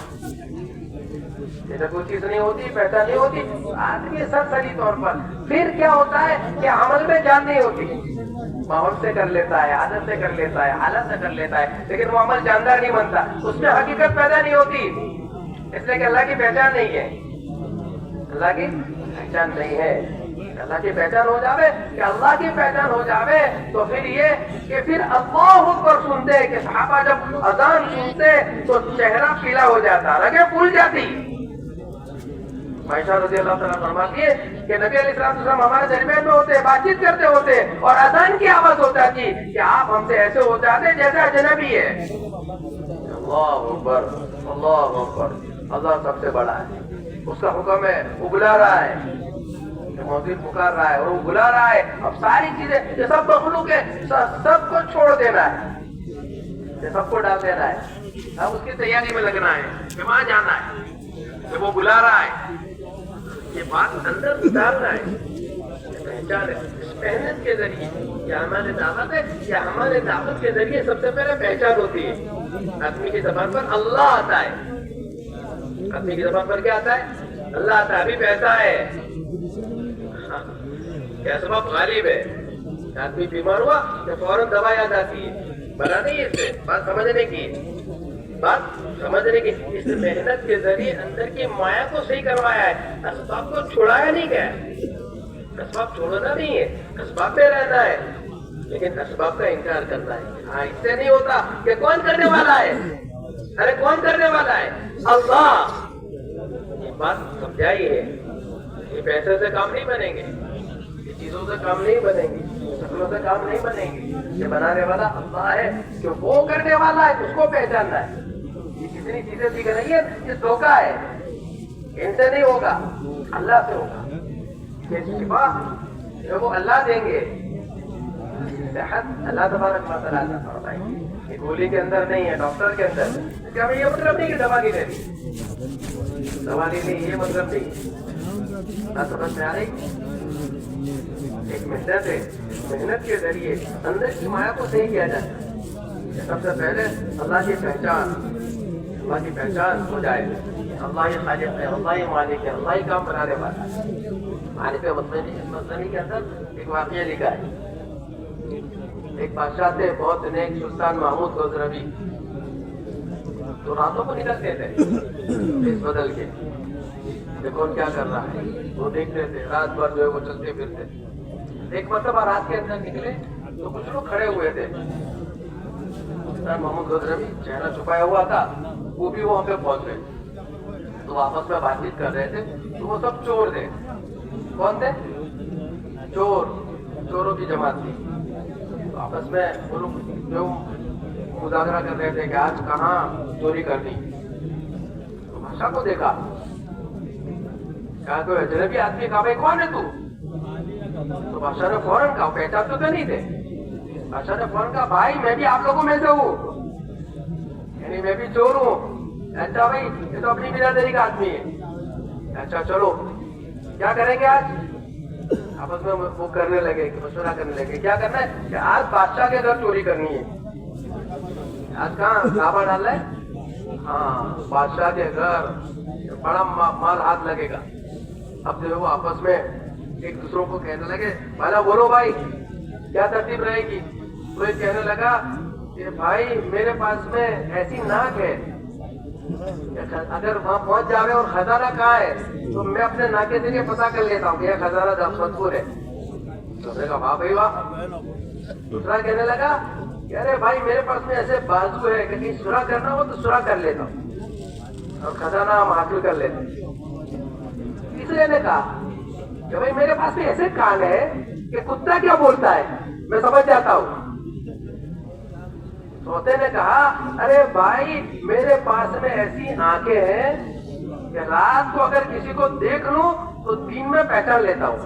جیسے کوئی چیز نہیں ہوتی, پہچان نہیں ہوتی, آدمی سرسری طور پر. پھر کیا ہوتا ہے کہ عمل میں جان نہیں ہوتی. ماحول سے کر لیتا ہے, عادت سے کر لیتا ہے, حالت سے کر لیتا ہے, لیکن وہ عمل جاندار نہیں بنتا. اس میں حقیقت پیدا نہیں ہوتی. اس لیے کہ اللہ کی پہچان نہیں ہے. اللہ کی پہچان نہیں ہے. اللہ کی پہچان ہو جاوے, کہ اللہ کی پہچان ہو جاوے تو پھر یہ کہ پھر اللہ اکبر سنتے, کہ صحابہ جب اذان سنتے تو چہرہ پیلا ہو جاتا, رگیں پھول جاتی. عائشہ رضی اللہ تعالیٰ فرماتی ہے کہ نبی علیہ السلام ہمارے درمیان میں ہوتے, بات چیت کرتے ہوتے, اور اذان کی آواز ہو جاتی کہ آپ ہم سے ایسے ہو جاتے جیسے اجنبی ہے. اللہ اکبر, اللہ اکبر. اللہ سب سے بڑا ہے, اس کا حکم ہے, وہ بلا رہا ہے, موجود پکار رہا ہے اور وہ بلا رہا ہے. اب ساری چیزیں, یہ سب مخلوق ہے, سب کو چھوڑ دینا ہے, یہ سب کو ڈال دینا ہے. اب اس کی تیاری میں لگنا ہے کہ وہاں جانا ہے, کہ وہ بلا رہا ہے. یہ بات اندر اتارنا ہے, پہچان ہے. اس محنت کے ذریعے یہ ہمارے دعوت ہے، یہ ہمارے دعوت کے ذریعے سب سے پہلے پہچان ہوتی ہے. آدمی کی زبان پر اللہ آتا ہے، آدمی کی زبان پر کیا آتا ہے؟ اللہ آتا ہے. ابھی پیسہ ہے، کیا سبب غالب ہے. آدمی بیمار ہوا تو فوراً دوا یاد آتی ہے. بنا نہیں ہے اس سے بات سمجھنے کی، بات سمجھنے کی. اس محنت کے ذریعے اندر کی مایا کو صحیح کروایا ہے، اسباب کو چھوڑایا نہیں گیا. اسباب چھوڑنا نہیں ہے، اسباب پہ رہنا ہے، لیکن اسباب کا انکار کرنا ہے. ہاں اس سے نہیں ہوتا. کہ کون کرنے والا ہے؟ ارے کون کرنے والا ہے؟ اللہ. یہ بات سمجھائی ہے. یہ پیسے سے کام نہیں بنیں گے، یہ چیزوں سے کام نہیں بنیں گے، شکلوں سے کام نہیں بنیں گے. یہ بنانے والا اللہ ہے، کہ وہ کرنے والا ہے، اس کو پہچاننا ہے. یہ کتنی چیزیں سیکھ رہی ہے، یہ دھوکہ ہے. ان سے نہیں ہوگا، اللہ سے ہوگا. یہ شفا جو وہ اللہ دیں گے، صحت اللہ تبارک و تعالیٰ عطا فرمائیں گے. یہ گولی کے اندر نہیں ہے، ڈاکٹر کے اندر. اس کا یہ مطلب نہیں کہ دوا کی لینی، دوا لینی یہ مطلب نہیں. سمجھ میں آ رہی؟ ایک محنت ہے، محنت کے ذریعے اندر کی مایا کو صحیح کیا جاتا ہے. سب سے پہلے اللہ کی پہچان، اللہ کی پہچان ہو جائے. اللہ ہی خالق ہے، اللہ ہی مالک ہے، اللہ ہی کام بنانے والا ہے. مالک مصنوعی کے اندر ایک واقعہ لکھا ہے. ایک بادشاہ تھے بہت نیک، سلطان محمود غزنوی. تو راتوں کو نکلتے تھے اس بدل کے، دیکھو کیا کر رہا ہے. وہ دیکھتے تھے، رات بھر جو ہے وہ چلتے پھرتے. ایک مرتبہ رات کے اندر نکلے تو کچھ لوگ کھڑے ہوئے تھے. سلطان محمود غزنوی چہرہ چھپایا ہوا تھا، وہ بھی وہاں پہ پہنچ گئے. تو آپس میں بات چیت کر رہے تھے. تو وہ سب چور تھے. کون تھے؟ چور، چوروں کی جماعت تھی. تو آپس میں وہ لوگ جو مذاکرہ کر رہے تھے کہ آج کہاں چوری کرنی. تو بادشاہ کو دیکھا، کہا کوئی اجنبی آدمی. کہا بھائی کون ہے تو؟ تو بادشاہ نے فوراً کہا، پہچان تو نہیں تھے. بادشاہ نے فوراً کہا بھائی میں بھی آپ لوگوں میں سے ہوں، یعنی میں بھی چور ہوں. اچھا بھائی یہ تو اپنی برادری کا آدمی ہے. اچھا چلو کیا کریں گے آج؟ آپس میں وہ کرنے لگے، مشورہ کرنے لگے. کیا کرنا ہے کہ آج بادشاہ کے گھر چوری کرنی ہے. آج کہاں کعبہ ڈالنا ہے؟ ہاں بادشاہ کے گھر بڑا مال ہاتھ لگے گا. اب جو وہ آپس میں ایک دوسروں کو کہنے لگے، بھلا بولو بھائی کیا ترتیب رہے گی. تو یہ کہنے لگا کہ بھائی میرے پاس میں ایسی ناک ہے، اگر وہاں پہنچ جاوے اور خزانہ کہاں ہے تو میں اپنے ناک کے ذریعے پتا کر لیتا ہوں کہ یہ خزانہ مذکور ہے. تو میں کہا واہ بھائی واہ. دوسرا کہنے لگا کہ ارے بھائی میرے پاس میں ایسے بازو ہے کہ کہیں سراغ کرنا ہو تو سراغ کر لیتا ہوں اور خزانہ ہم حاصل کر لیتے ہیں. تیسرے نے کہا کہ بھائی میرے پاس میں ایسے کان ہے کہ کتا کیا بولتا ہے میں سمجھ جاتا ہوں. چوتھے نے کہا ارے بھائی میرے پاس میں ایسی آنکھیں ہیں کہ رات کو اگر کسی کو دیکھ لوں تو دن میں پہچان لیتا ہوں.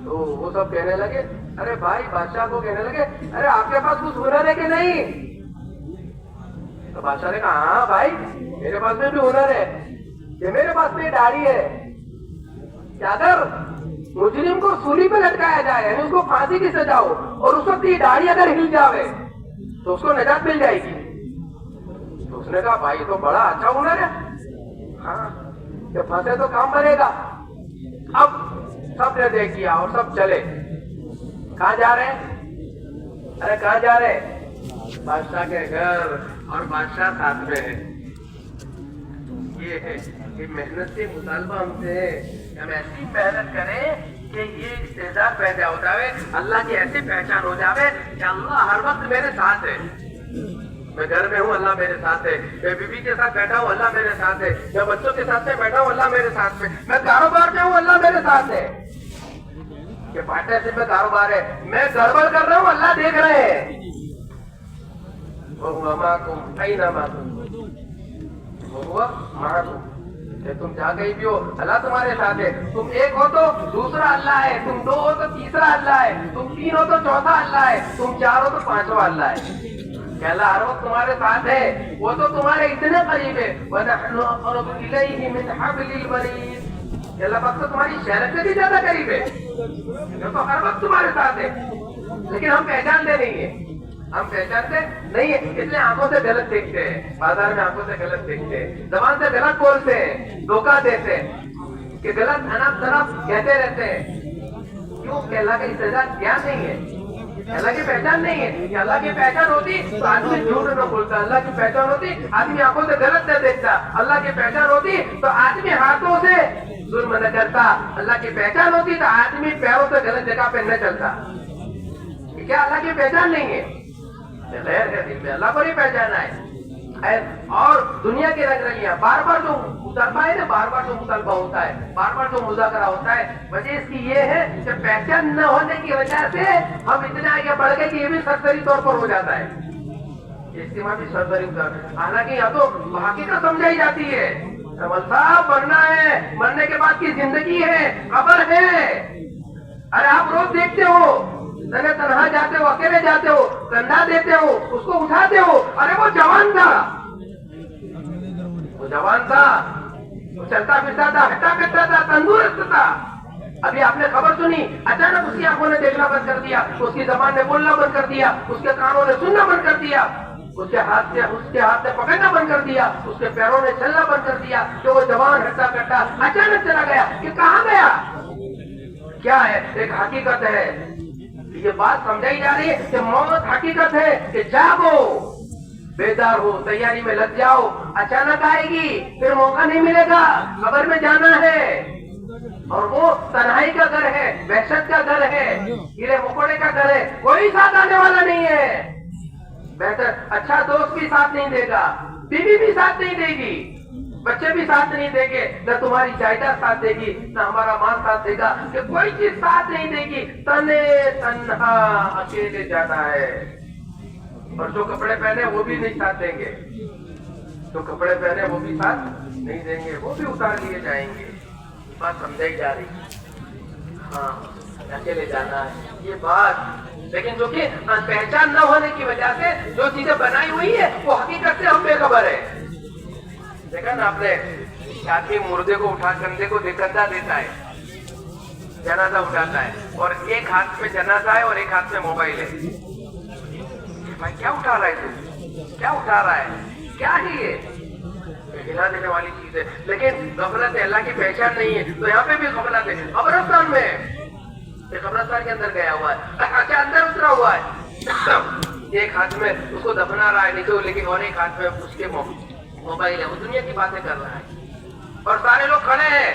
تو وہ سب کہنے لگے، ارے بھائی بادشاہ کو کہنے لگے ارے آپ کے پاس کچھ ہنر ہے کہ نہیں. تو بادشاہ نے کہا ہاں بھائی میرے پاس میں بھی ہنر ہے. کہ میرے پاس میں داڑھی ہے کہ اگر مجرم کو سولی پہ لٹکایا جائے یعنی اس کو پھانسی کی سزا ہو اور اس وقت یہ داڑھی اگر ہل جاوے تو اس کو نجات مل جائے گی. تو اس نے کہا بھائی یہ تو بڑا اچھا ہنر ہے، ہاں کہ پھنسے تو کام بنے گا. اب سب نے دیکھ کیا اور سب چلے. کہاں جا رہے ہیں؟ ارے کہاں جا رہے ہیں؟ بادشاہ کے گھر، اور بادشاہ ساتھ میں ہے. یہ ہے کہ محنت سے مطالبہ ہم سے ہے کہ ہم ایسی محنت کریں کہ یہ استعداد پیدا ہو جاوے، اللہ کی ایسی پہچان ہو جاوے کہ اللہ ہر وقت میرے ساتھ ہے. میں گھر میں ہوں اللہ میرے ساتھ ہے، میں بیوی کے ساتھ بیٹھا ہوں اللہ میرے ساتھ ہے، میں بچوں کے ساتھ میں بیٹھا ہوں اللہ میرے ساتھ ہے، میں کاروبار میں ہوں اللہ میرے ساتھ ہے. کہ پارٹنرشپ میں کاروبار ہے، میں گڑبڑ کر رہا ہوں اللہ دیکھ رہے ہیں. وَهُوَ مَعَكُمْ أَيْنَمَا كُنتُمْ وَهُوَ مَعَكُمْ. کہ تم جہاں کہیں بھی ہو اللہ تمہارے ساتھ ہے. تم ایک ہو تو دوسرا اللہ ہے، تم دو ہو تو تیسرا اللہ ہے، تم تین ہو تو چوتھا اللہ ہے، تم چار ہو تو پانچواں اللہ ہے. کہ اللہ ہر وقت تمہارے ساتھ ہے، وہ تو تمہارے اتنے قریب ہے. وَنَحْنُ أَقْرَبُ إِلَيْهِ مِنْ حَبْلِ الْوَرِيدِ. کہ اللہ پاک تو تمہاری شہرت سے بھی زیادہ قریب ہے، جو تو ہر وقت تمہارے ساتھ ہے، لیکن ہم پہچانتے نہیں ہیں، ہم پہچانتے نہیں ہیں، اس لیے آنکھوں سے غلط دیکھتے ہیں، بازار میں آنکھوں سے غلط دیکھتے ہیں، زبان سے غلط بولتے ہیں، دھوکہ دیتے ہیں، کہ غلط انف طرف کہتے رہتے ہیں۔ کیوں کہ اللہ کا استعداد کیا نہیں ہے، اللہ کی پہچان نہیں ہے۔ کہ اللہ کی پہچان ہوتی تو آدمی جھوٹ نہ بولتا، اللہ کی پہچان ہوتی آدمی آنکھوں سے غلط نہ دیکھتا، اللہ کی پہچان ہوتی تو آدمی ہاتھوں سے ظلم نہ کرتا، اللہ کی پہچان ہوتی تو آدمی پیروں سے غلط جگہ پہ نہ چلتا۔ کیا اللہ کی پہچان نہیں ہے؟ غیر ہے، دل میں اللہ کو نہیں پہچانا ہے۔ اور دنیا کی رنگ رلیاں بار بار جو مطالبہ ہے نا، بار بار جو مطالبہ ہوتا ہے، بار بار جو مذاکرہ ہوتا ہے، وجہ اس کی یہ ہے کہ پہچان نہ ہونے کی وجہ سے ہم اتنے آگے بڑھ گئے کہ یہ بھی سرسری طور پر ہو جاتا ہے، اجتماع بھی سرسری طور پر، حالانکہ یا تو حقیقت سمجھائی جاتی ہے، صاحب مرنا ہے، مرنے کے بعد کی زندگی ہے، قبر ہے۔ ارے آپ روز دیکھتے ہو تنہا جاتے ہو، اکیلے جاتے ہو، کندھا دیتے ہو، اس کو اٹھاتے ہو، ارے وہ جوان تھا، وہ جوان تھا، وہ چلتا پھرتا تھا، ہٹا پھرتا تھا، تندرست تھا۔ ابھی آپ نے خبر سنی، اچانک اس کی آنکھوں نے دیکھنا بند کر دیا، اس کی زبان نے بولنا بند کر دیا، اس کے کانوں نے سننا بند کر دیا، اس کے ہاتھ سے پکڑنا بند کر دیا، اس کے پیروں نے چلنا بند کر دیا، جو وہ جوان ہٹا کٹا اچانک چلا گیا، کہ کہاں گیا؟ کیا ہے؟ ایک حقیقت ہے، یہ بات سمجھائی جا رہی ہے کہ موت حقیقت ہے، کہ جاگو، بیدار ہو، تیاری میں لگ جاؤ، اچانک آئے گی، پھر موقع نہیں ملے گا، قبر میں جانا ہے، اور وہ تنہائی کا گھر ہے، وحشت کا گھر ہے، کیڑے مکوڑے کا گھر ہے، کوئی ساتھ آنے والا نہیں ہے، بہتر اچھا دوست بھی ساتھ نہیں دے گا، بیوی بھی ساتھ نہیں دے گی، بچے بھی ساتھ نہیں دیں گے، نہ تمہاری جائیداد ساتھ دے گی، نہ ہمارا مال ساتھ دے گا، کہ کوئی چیز ساتھ نہیں دے گی، تنے تنہا اکیلے جانا ہے۔ اور جو کپڑے پہنے وہ بھی نہیں ساتھ دیں گے، جو کپڑے پہنے وہ بھی ساتھ نہیں دیں گے، وہ بھی اتار لیے جائیں گے۔ بات سمجھائی جا رہی، ہاں اکیلے جانا ہے یہ بات، لیکن جو کہ پہچان نہ ہونے کی وجہ سے جو چیزیں بنائی ہوئی ہے وہ حقیقت سے ہم بے خبر ہے۔ دیکھا نا آپ نے، آدمی مردے کو اٹھا کندھے کو کندھا دیتا ہے، جنازہ اٹھاتا ہے، اور ایک ہاتھ میں جنازہ ہے اور ایک ہاتھ میں موبائل ہے، بھائی کیا اٹھا رہا ہے تو، کیا اٹھا رہا ہے، کیا ہی ہے، ہلا دینے والی چیز ہے، لیکن غفلت ہے، اللہ کی پہچان نہیں ہے، تو یہاں پہ بھی غفلت ہے۔ قبرستان میں، قبرستان کے اندر گیا ہوا ہے، اچھا اندر اترا ہوا ہے، ایک ہاتھ میں اس کو دفنا رہا ہے نیچے، لیکن اور ایک ہاتھ میں اس کے موبائل ہے، وہ دنیا کی باتیں کر رہا ہے، اور سارے لوگ کھڑے ہیں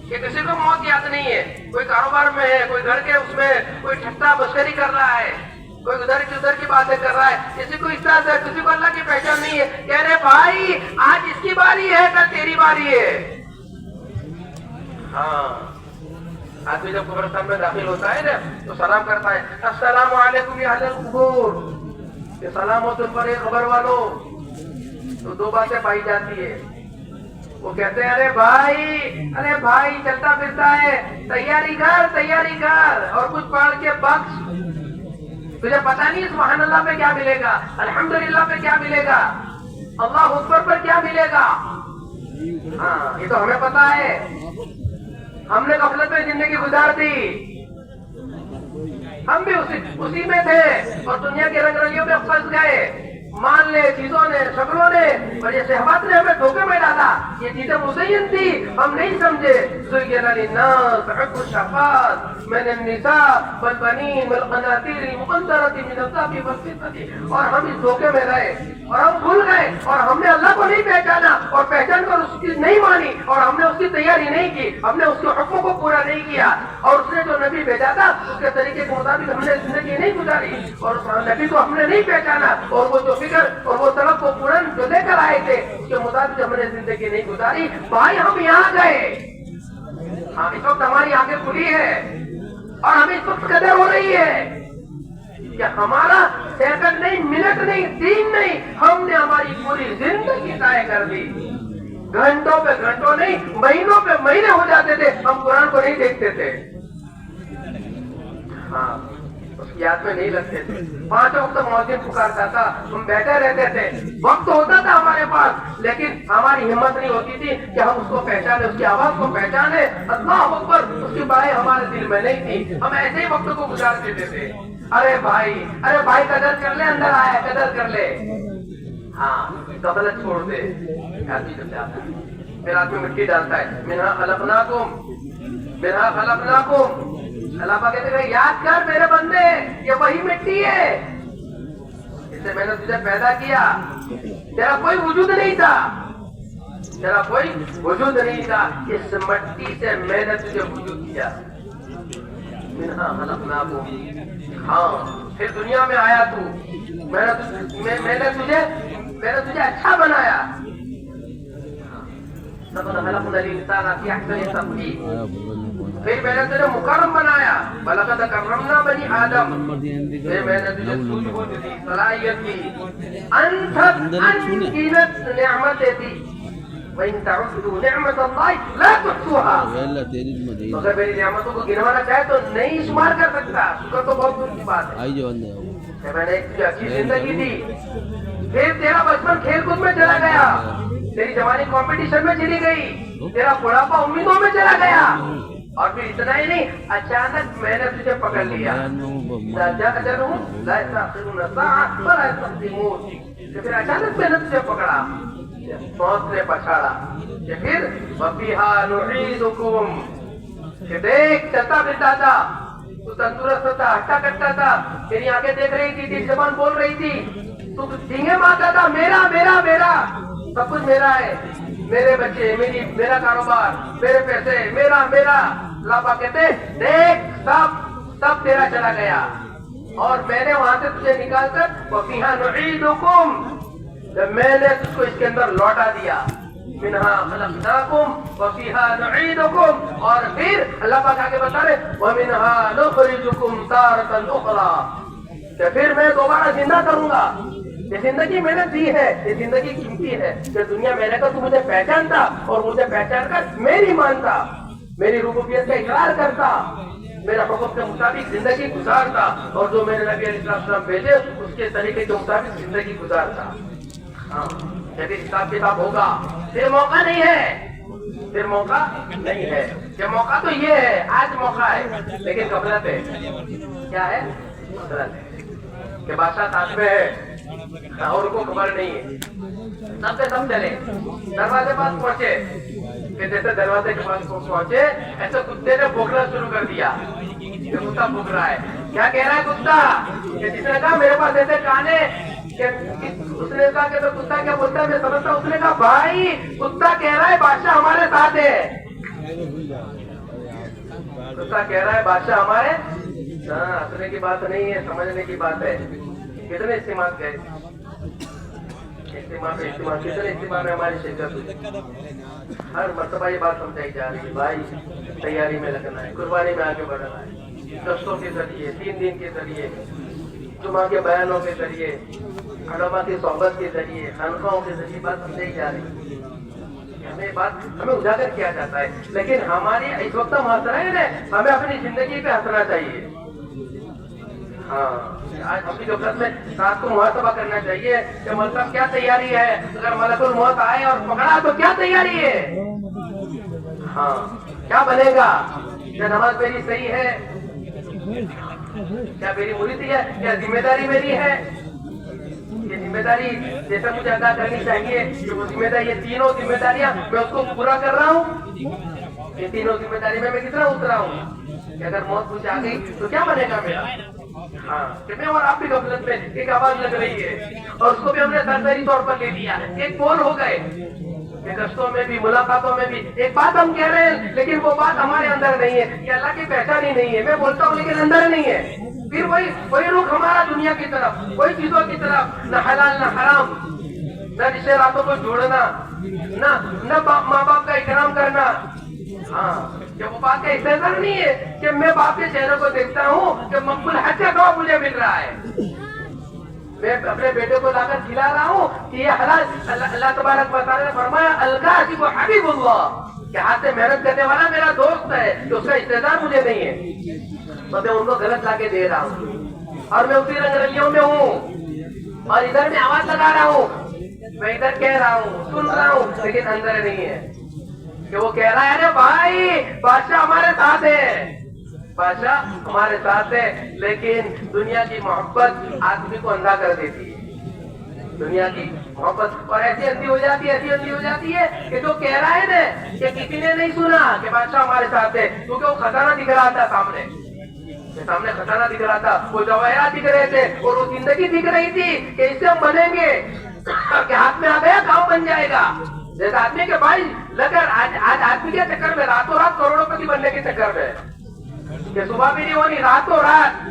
کہ کسی کو موت یاد نہیں ہے، کوئی کاروبار میں ہے، کوئی گھر کے اس میں کوئی ٹھٹا مشکری کر رہا ہے، کوئی ادھر کی باتیں کر رہا ہے، کسی کو اس طرح سے، کسی کو اللہ کی پہچان نہیں ہے، کہہ رہے بھائی آج اس کی باری ہے، کل تیری باری ہے۔ ہاں آدمی جب قبرستان میں داخل ہوتا ہے نا تو سلام کرتا ہے، السلام علیکم یا اہل القبور، کہ سلام ہو تم پر اے قبر والو۔ تو دو باتیں پائی جاتی ہے، وہ کہتے ہیں ارے بھائی چلتا پھرتا ہے، تیاری کر اور کچھ پڑھ کے بخش، تجھے پتا نہیں سبحان اللہ پہ کیا ملے گا، الحمدللہ پہ کیا ملے گا، اللہ اکبر پر کیا ملے گا۔ ہاں یہ تو ہمیں پتا ہے، ہم نے غفلت میں زندگی گزار دی، ہم بھی اسی میں تھے، اور دنیا کے رنگ رلیوں میں پھنس گئے، مان لے چیزوں نے، شکلوں نے، اور یہ شہوات نے ہمیں دھوکے میں ڈالا، یہ چیزیں مزین تھی، ہم نہیں سمجھے۔ زُيِّنَ لِلنَّاسِ حُبُّ الشَّهَوَاتِ مِنَ النِّسَاءِ وَالْبَنِينَ وَالْقَنَاطِيرِ الْمُقَنطَرَةِ مِنَ الذَّهَبِ وَالْفِضَّةِ، اور ہم اس دھوکے میں رہے، اور ہم بھول گئے، اور ہم نے اللہ کو نہیں پہچانا، اور پہچان کر اس کی نہیں مانی، اور ہم نے اس کی تیاری نہیں کی، ہم نے اس کے حکموں کو پورا نہیں کیا، اور اس نے جو نبی بھیجا تھا اس کے طریقے کے مطابق ہم نے زندگی نہیں گزاری، اور اس نبی کو ہم نے نہیں پہچانا، اور وہ جو فکر اور وہ طلب کو پورن جو لے کر آئے تھے اس کے مطابق ہم نے زندگی نہیں گزاری۔ بھائی ہم یہاں گئے، ہاں اس وقت ہماری آنکھیں کھلی ہے، اور ہمیں اس وقت قدر ہو رہی ہے کہ ہمارا سیکنڈ نہیں، منٹ نہیں، دن نہیں، ہم نے ہماری پوری زندگی طے کر دی، گھنٹوں پہ گھنٹوں نہیں، مہینوں پہ مہینے ہو جاتے تھے، ہم قرآن کو نہیں دیکھتے تھے۔ ہاں اس کی یاد میں نہیں لگتے تھے. 5 وقت مؤذن پکارتا تھا, ہم بیٹھے رہتے تھے, وقت ہوتا تھا ہمارے پاس, لیکن ہماری ہمت نہیں ہوتی تھی کہ ہم اس کو پہچانے, اس کی آواز کو پہچانے. اللہ اکبر, اس کی باتیں ہمارے دل میں نہیں تھی, ہم ایسے ہی وقت کو گزار دیتے تھے. ارے بھائی قدر کر لے, اندر آیا قدر کر لے. ہاں, غفلت چھوڑ دے. آدمی جب جاتا ہے پھر آدمی مٹی ڈالتا ہے. منہا خلقناکم, اللہ پاک کہتے ہیں یاد کر میرے بندے, یہ وہی مٹی ہے, اس سے میں نے تجھے پیدا کیا. تیرا کوئی وجود نہیں تھا, اس مٹی سے میں نے تجھے وجود دیا. منہا خلقناکم, ہاں پھر دنیا میں آیا تو, میں نے تجھے اچھا بنایا. خلقنا الانسان فی احسن تقویم, پھر میں نے تجھے مکرم بنایا. وَلَقَدْ كَرَّمْنَا بَنِي آدَم, پھر میں نے تجھے سوجھ بوجھ دی, صلاحیت دی, انگنت نعمت دی. وَإِن تَعُدُّوا نِعْمَةَ اللَّهِ لَا تُحْصُوهَا, اگر میری نعمتوں کو گنوانا چاہے تو نہیں شمار کر سکتا. شکر تو بہت دور کی بات ہے. میں نے ایک تجھے اچھی زندگی دی, پھر تیرا بچپن کھیل کود میں چلا گیا, تیری جوانی کمپٹیشن میں چلی گئی, تیرا بڑھاپا امیدوں میں چلا گیا, اور پھر اتنا ہی نہیں, اچانک میں نے تجھے پکڑ لیا. پھر اچانک میں نے تجھے پکڑا, موت نے پچھاڑا. پھر وَفِيهَا نُعِيدُكُمْ, کہ دیکھ چلتا پھرتا تھا, تو تندرست تھا, ہٹا کٹا تھا, تیری آنکھیں دیکھ رہی تھی, تیری زبان بول رہی تھی, تو ڈھینگے مارتا تھا, میرا میرا میرا, سب کچھ میرا ہے, میرے بچے, میرا کاروبار, میرے پیسے, میرا. اللہ پاک کہتے دیکھ سب تیرا چلا گیا, اور میں نے وہاں سے تجھے نکال کر وَفِيهَا نُعِيدُكُمْ, جب میں نے تجھ کو اس کے اندر لوٹا دیا. منہا خلقناکم وَفِيهَا نُعِيدُكُمْ, اور پھر اللہ پاک آگے بتا رہے وَمِنْهَا نُخْرِجُكُمْ تَارَةً أُخْرَىٰ, کہ پھر میں دوبارہ زندہ کروں گا. یہ زندگی میں نے دی ہے, یہ زندگی قیمتی ہے, کہ دنیا میں رہ کر تو مجھے پہچانتا, اور مجھے پہچان کر میری مانتا, میری ربوبیت کا اقرار کرتا, میرا حکم کے مطابق زندگی گزارتا, اور جو میرے نبی علیہ السلام بھیجے اس کے طریقے کے مطابق زندگی گزارتا. ہاں, جب حساب کتاب ہوگا پھر موقع نہیں ہے, کہ موقع تو یہ ہے, آج موقع ہے, لیکن غفلت ہے. کیا ہے؟ غفلت ہے کہ بادشاہ تاج میں ہے اور ان کو خبر نہیں ہے. سب سے سب چلے, دروازے پاس پہنچے, کہ جیسے دروازے کے پاس پہنچے ایسے کتے نے بھونکنا شروع کر دیا. کتا بھونک رہا ہے, کیا کہہ رہا ہے کتا؟ کہ جس نے کہا میرے پاس ایسے کان ہے, اس نے کہا کہ کتا کیا بولتا ہے میں سمجھتا ہوں. اس نے کہا بھائی کتا کہہ رہا ہے بادشاہ ہمارے ساتھ ہے. کتا کہہ رہا ہے بادشاہ ہمارے, ہاں ہنسنے کی بات نہیں ہے, سمجھنے کی بات ہے. کتنے استعمال گئے, کتنے استعمال میں ہماری شرکت ہوئی. ہر مرتبہ یہ بات سمجھائی جا رہی ہے, بھائی تیاری میں لگنا ہے, قربانی میں آگے بڑھنا ہے, گشتوں کے ذریعے, 3 دن کے ذریعے, جمعہ کے بیانوں کے ذریعے, علماء کی صحبت کے ذریعے, خانقاہوں کے ذریعے بات سمجھائی جا رہی ہے. ہمیں اجاگر کیا جاتا ہے, لیکن ہماری اس وقت ہم ہنس رہے ہیں, ہمیں اپنی زندگی پہ ہنسنا چاہیے. ہاں, آج اپنی غفلت میں رات کو محاسبہ کرنا چاہیے کہ مطلب کیا تیاری ہے, اگر ملک الموت آئے اور پکڑا تو کیا تیاری ہے. ہاں, کیا بنے گا, کیا نماز میری صحیح ہے, کیا میری مریدی ہے, کیا ذمہ داری میری ہے. یہ ذمہ داری جیسا مجھے ادا کرنی چاہیے, کہ وہ ذمہ داری, یہ تینوں ذمہ داریاں میں اس کو پورا کر رہا ہوں. یہ تینوں ذمہ داری میں کتنا اترا ہوں, کہ اگر موت مجھے آ گئی تو کیا بنے گا میرا. ہاں, کہ میں اور آپ بھی غفلت میں ایک آواز لگ رہی ہے, اور اس کو بھی ہم نے سرسری طور پر لے لیا. ایک بول ہو گئے, گشتوں میں بھی, ملاقاتوں میں بھی ایک بات ہم کہہ رہے ہیں, لیکن وہ بات ہمارے اندر نہیں ہے. یہ اللہ کی پہچان ہی نہیں ہے. میں بولتا ہوں لیکن اندر نہیں ہے. پھر وہی رخ ہمارا دنیا کی طرف, وہی چیزوں کی طرف, نہ حلال نہ حرام, نہ رشتے راتوں کو جوڑنا, نہ ماں باپ کا اکرام کرنا. ہاں, کہ وہ بات کا استحصال نہیں ہے کہ میں باپ کے چہرے کو دیکھتا ہوں کہ مقبول حج کا ثواب مجھے مل رہا ہے, میں اپنے بیٹے کو لا کر کھلا رہا ہوں کہ یہ حلال. اللہ تبارک و تعالیٰ نے فرمایا الکاتب حبیب اللہ, کہ ہاتھ سے محنت کرنے والا میرا دوست ہے, کہ اس کا استحصال مجھے نہیں ہے, تو میں ان کو غلط لا کے دے رہا ہوں. اور میں اسی رنگ رلیوں میں ہوں اور ادھر میں آواز لگا رہا ہوں, میں ادھر کہہ رہا ہوں, سن رہا ہوں, لیکن اندر نہیں ہے کہ وہ کہہ رہا ہے ارے بھائی بادشاہ ہمارے ساتھ ہے, بادشاہ ہمارے ساتھ ہے, لیکن دنیا کی محبت آدمی کو اندھا کر دیتی ہے. دنیا کی محبت اور ایسی اندھی ہو جاتی ہے, ایسی اندھی ہو جاتی ہے کہ جو کہہ رہا ہے نا کہ کسی نے نہیں سنا کہ بادشاہ ہمارے ساتھ ہے, کیونکہ وہ خزانہ دکھ رہا تھا سامنے, سامنے خزانہ دکھ رہا تھا, وہ جواہرات دکھ رہے تھے اور وہ زندگی دکھ رہی تھی کہ اس سے ہم بنیں گے, کہ ہاتھ میں آ گیا کام بن جائے گا. جیسے آدمی کے بھائی لگر آج آدمی کے چکر میں راتوں رات کروڑوں پتی بننے کے چکر میں کہ صبح بھی نہیں ہونی, راتوں رات,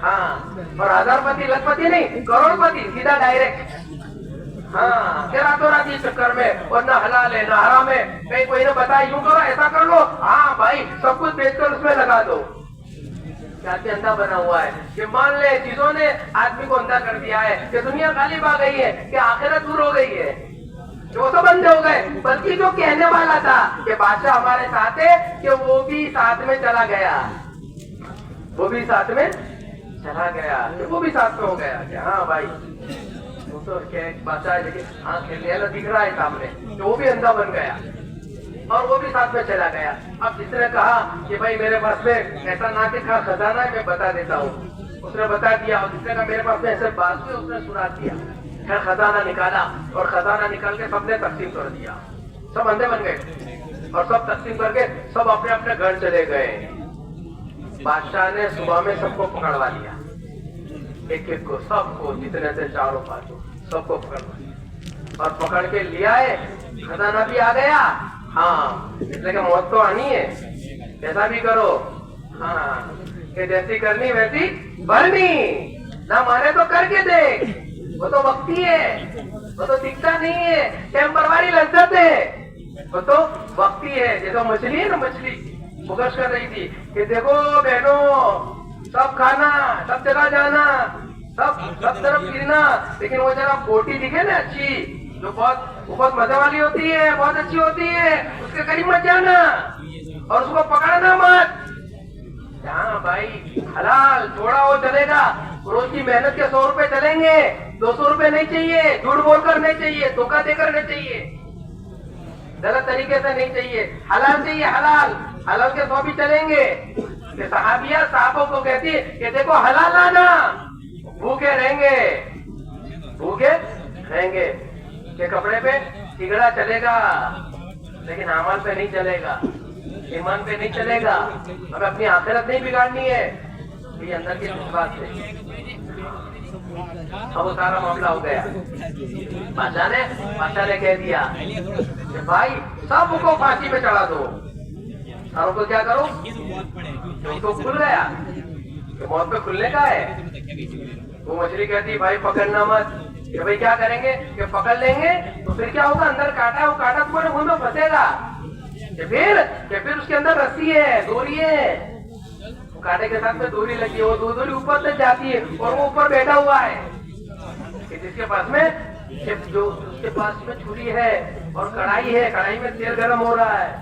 ہاں, اور ہزار پتی لکھ پتی نہیں, کروڑ پتی سیدھا ڈائریکٹ, ہاں, کہ راتوں رات اس چکر میں, اور نہ حلال ہے نہ حرام ہے, کہیں کوئی نے بتایا یوں کرو ایسا کر لو, ہاں بھائی سب کچھ بیچ کر اس میں لگا دو. آدمی اندھا بنا ہوا ہے کہ مان لے چیزوں نے آدمی کو اندھا کر دیا ہے کہ دنیا غالب آ گئی ہے, کہ آخرت دور ہو گئی ہے, وہ سب اندھے ہو گئے. بلکہ جو کہنے والا تھا کہ بادشاہ ہمارے ساتھ ہے, کہ وہ بھی ساتھ میں چلا گیا, وہ بھی ساتھ میں چلا گیا, وہ بھی ساتھ میں ہو گیا کہ ہاں بھائی وہ تو بادشاہ ہے, لیکن آنکھ دکھ رہا ہے سامنے, کہ وہ بھی اندھا بن گیا اور وہ بھی ساتھ میں چلا گیا. اب جس نے کہا کہ بھائی میرے پاس میں ایسا ناطق خزانہ ہے, میں بتا دیتا ہوں, اس نے بتا دیا, اور جس نے کہا میرے پاس میں ایسے بات ہوئی, اس نے سنا دیا. خیر خزانہ نکالا اور خزانہ نکال کے سب نے تقسیم کر دیا, سب اندھے بن گئے اور سب تقسیم کر کے سب اپنے اپنے گھر چلے گئے. بادشاہ نے صبح میں سب کو پکڑوا لیا, ایک ایک کو, سب کو, جتنے تھے چاروں پانچوں, سب کو پکڑوا لیا اور پکڑ کے لیا ہے. خزانہ بھی آ گیا, ہاں, اس لیے کہ موت تو آنی ہے, ایسا بھی کرو, ہاں, کہ جیسی کرنی ویسی بھرنی, نہ مانے تو کر کے دیکھ, وہ تو وقتی ہے, وہ تو دکھتا نہیں ہے, ٹیمپروری لذت ہے, وہ تو وقتی ہے. جیسے مچھلی ہے نا, مچھلی فوکس کر رہی تھی کہ دیکھو بہنوں, سب کھانا, سب جگہ جانا, سب طرف پھرنا, لیکن وہ ذرا بوٹی دکھے نا اچھی, جو بہت مزے والی ہوتی ہے, بہت اچھی ہوتی ہے, اس کے قریب مت جانا اور اس کو پکڑنا مت. ہاں بھائی حلال تھوڑا وہ چلے گا, روز کی محنت کے 100 روپے چلیں گے, 200 روپے نہیں چاہیے, جھوٹ بول کر نہیں چاہیے, دھوکہ دے کر نہیں چاہیے, غلط طریقے سے نہیں چاہیے, حلال چاہیے, حلال, حلال کے 100 بھی چلیں گے. کہ صحابیہ صحابوں کو کہتی کہ دیکھو حلال لانا, بھوکے رہیں گے, بھوکے رہیں گے, کہ کپڑے پہ ٹکڑا چلے گا لیکن اعمال پہ نہیں چلے گا, ایمان پہ نہیں چلے گا. ہمیں اپنی آخرت نہیں بگاڑنی ہے, یہ اندر کی جذبات سے. اب وہ سارا معاملہ ہو گیا. بادشاہ نے کہہ دیا کہ بھائی سب کو پھانسی پہ چڑھا دو. ساروں کو کیا کرو, ان کو کھل گیا کہ موت پہ کھلنے کا ہے. وہ مچھلی کہتی بھائی پکڑنا مت, کہ بھائی کیا کریں گے, کہ پکڑ لیں گے تو پھر کیا ہوگا, اندر کاٹا ہے, وہ کاٹا تمہارے منہ میں پھنسے گا, کہ پھر اس کے اندر رسی ہے, ڈوری ہے, کاٹے کے ساتھ میں ڈوری لگی ہے, وہ ڈوری اوپر تک جاتی ہے اور وہ اوپر بیٹھا ہوا ہے, کہ جس کے پاس میں جو اس کے پاس میں چھری ہے اور کڑھائی ہے, کڑھائی میں تیل گرم ہو رہا ہے.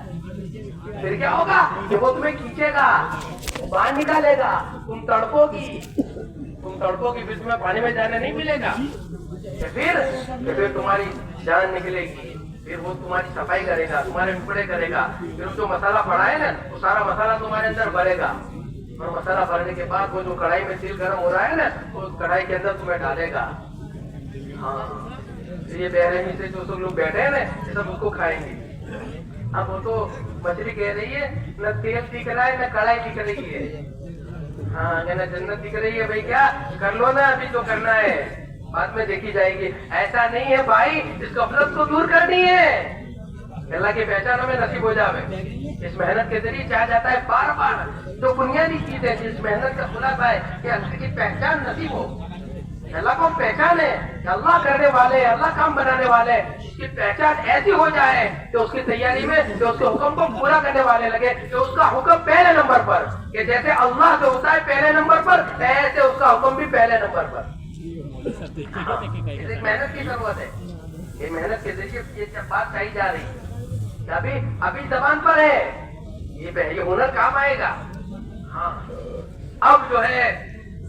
پھر کیا ہوگا کہ وہ تمہیں کھینچے گا, باہر نکالے گا, تم تڑپو گی, پھر تمہیں پانی میں جانے نہیں ملے گا. پھر تمہاری جان نکلے گی, پھر وہ تمہاری صفائی کرے گا, تمہارے ٹکڑے کرے گا, پھر جو مسالہ پڑا ہے نا وہ سارا مسالہ تمہارے اندر بھرے گا, اور مسالہ بھرنے کے بعد وہ جو کڑھائی میں تیل گرم ہو رہا ہے نا, وہ کڑھائی کے اندر تمہیں ڈالے گا. ہاں, یہ بےرحمی سے جو سب لوگ بیٹھے ہیں نا, یہ سب اس کو کھائیں گے. اب وہ تو مچھلی کہہ رہی ہے نہ تیل دکھ رہا ہے نہ کڑھائی دکھ رہی ہے, ہاں, نہ جنت دکھ رہی ہے. بھائی کیا کر لو نا, ابھی تو کرنا ہے, بعد میں دیکھی جائے گی. ایسا نہیں ہے بھائی, اس غفلت کو دور کرنی ہے. اللہ کی پہچان ہمیں نصیب ہو جاوے. اس محنت کے ذریعے چاہا جاتا ہے بار بار جو بنیادی چیز ہے, جس محنت کا خلاصہ ہے کہ اللہ کی پہچان نصیب ہو. اللہ کو پہچان ہے کہ اللہ کرنے والے, اللہ کام بنانے والے, اس کی پہچان ایسی ہو جائے کہ اس کی تیاری میں جو اس کے حکم کو پورا کرنے والے لگے, کہ اس کا حکم پہلے نمبر پر, کہ جیسے اللہ جو ہوتا ہے پہلے نمبر پر, ایسے اس کا حکم بھی پہلے نمبر پر. اس محنت کی ضرورت ہے. یہ محنت کے ذریعے یہ بات کہی جا رہی ہے, ابھی زبان پر ہے, یہ ہنر کام آئے گا. ہاں, اب جو ہے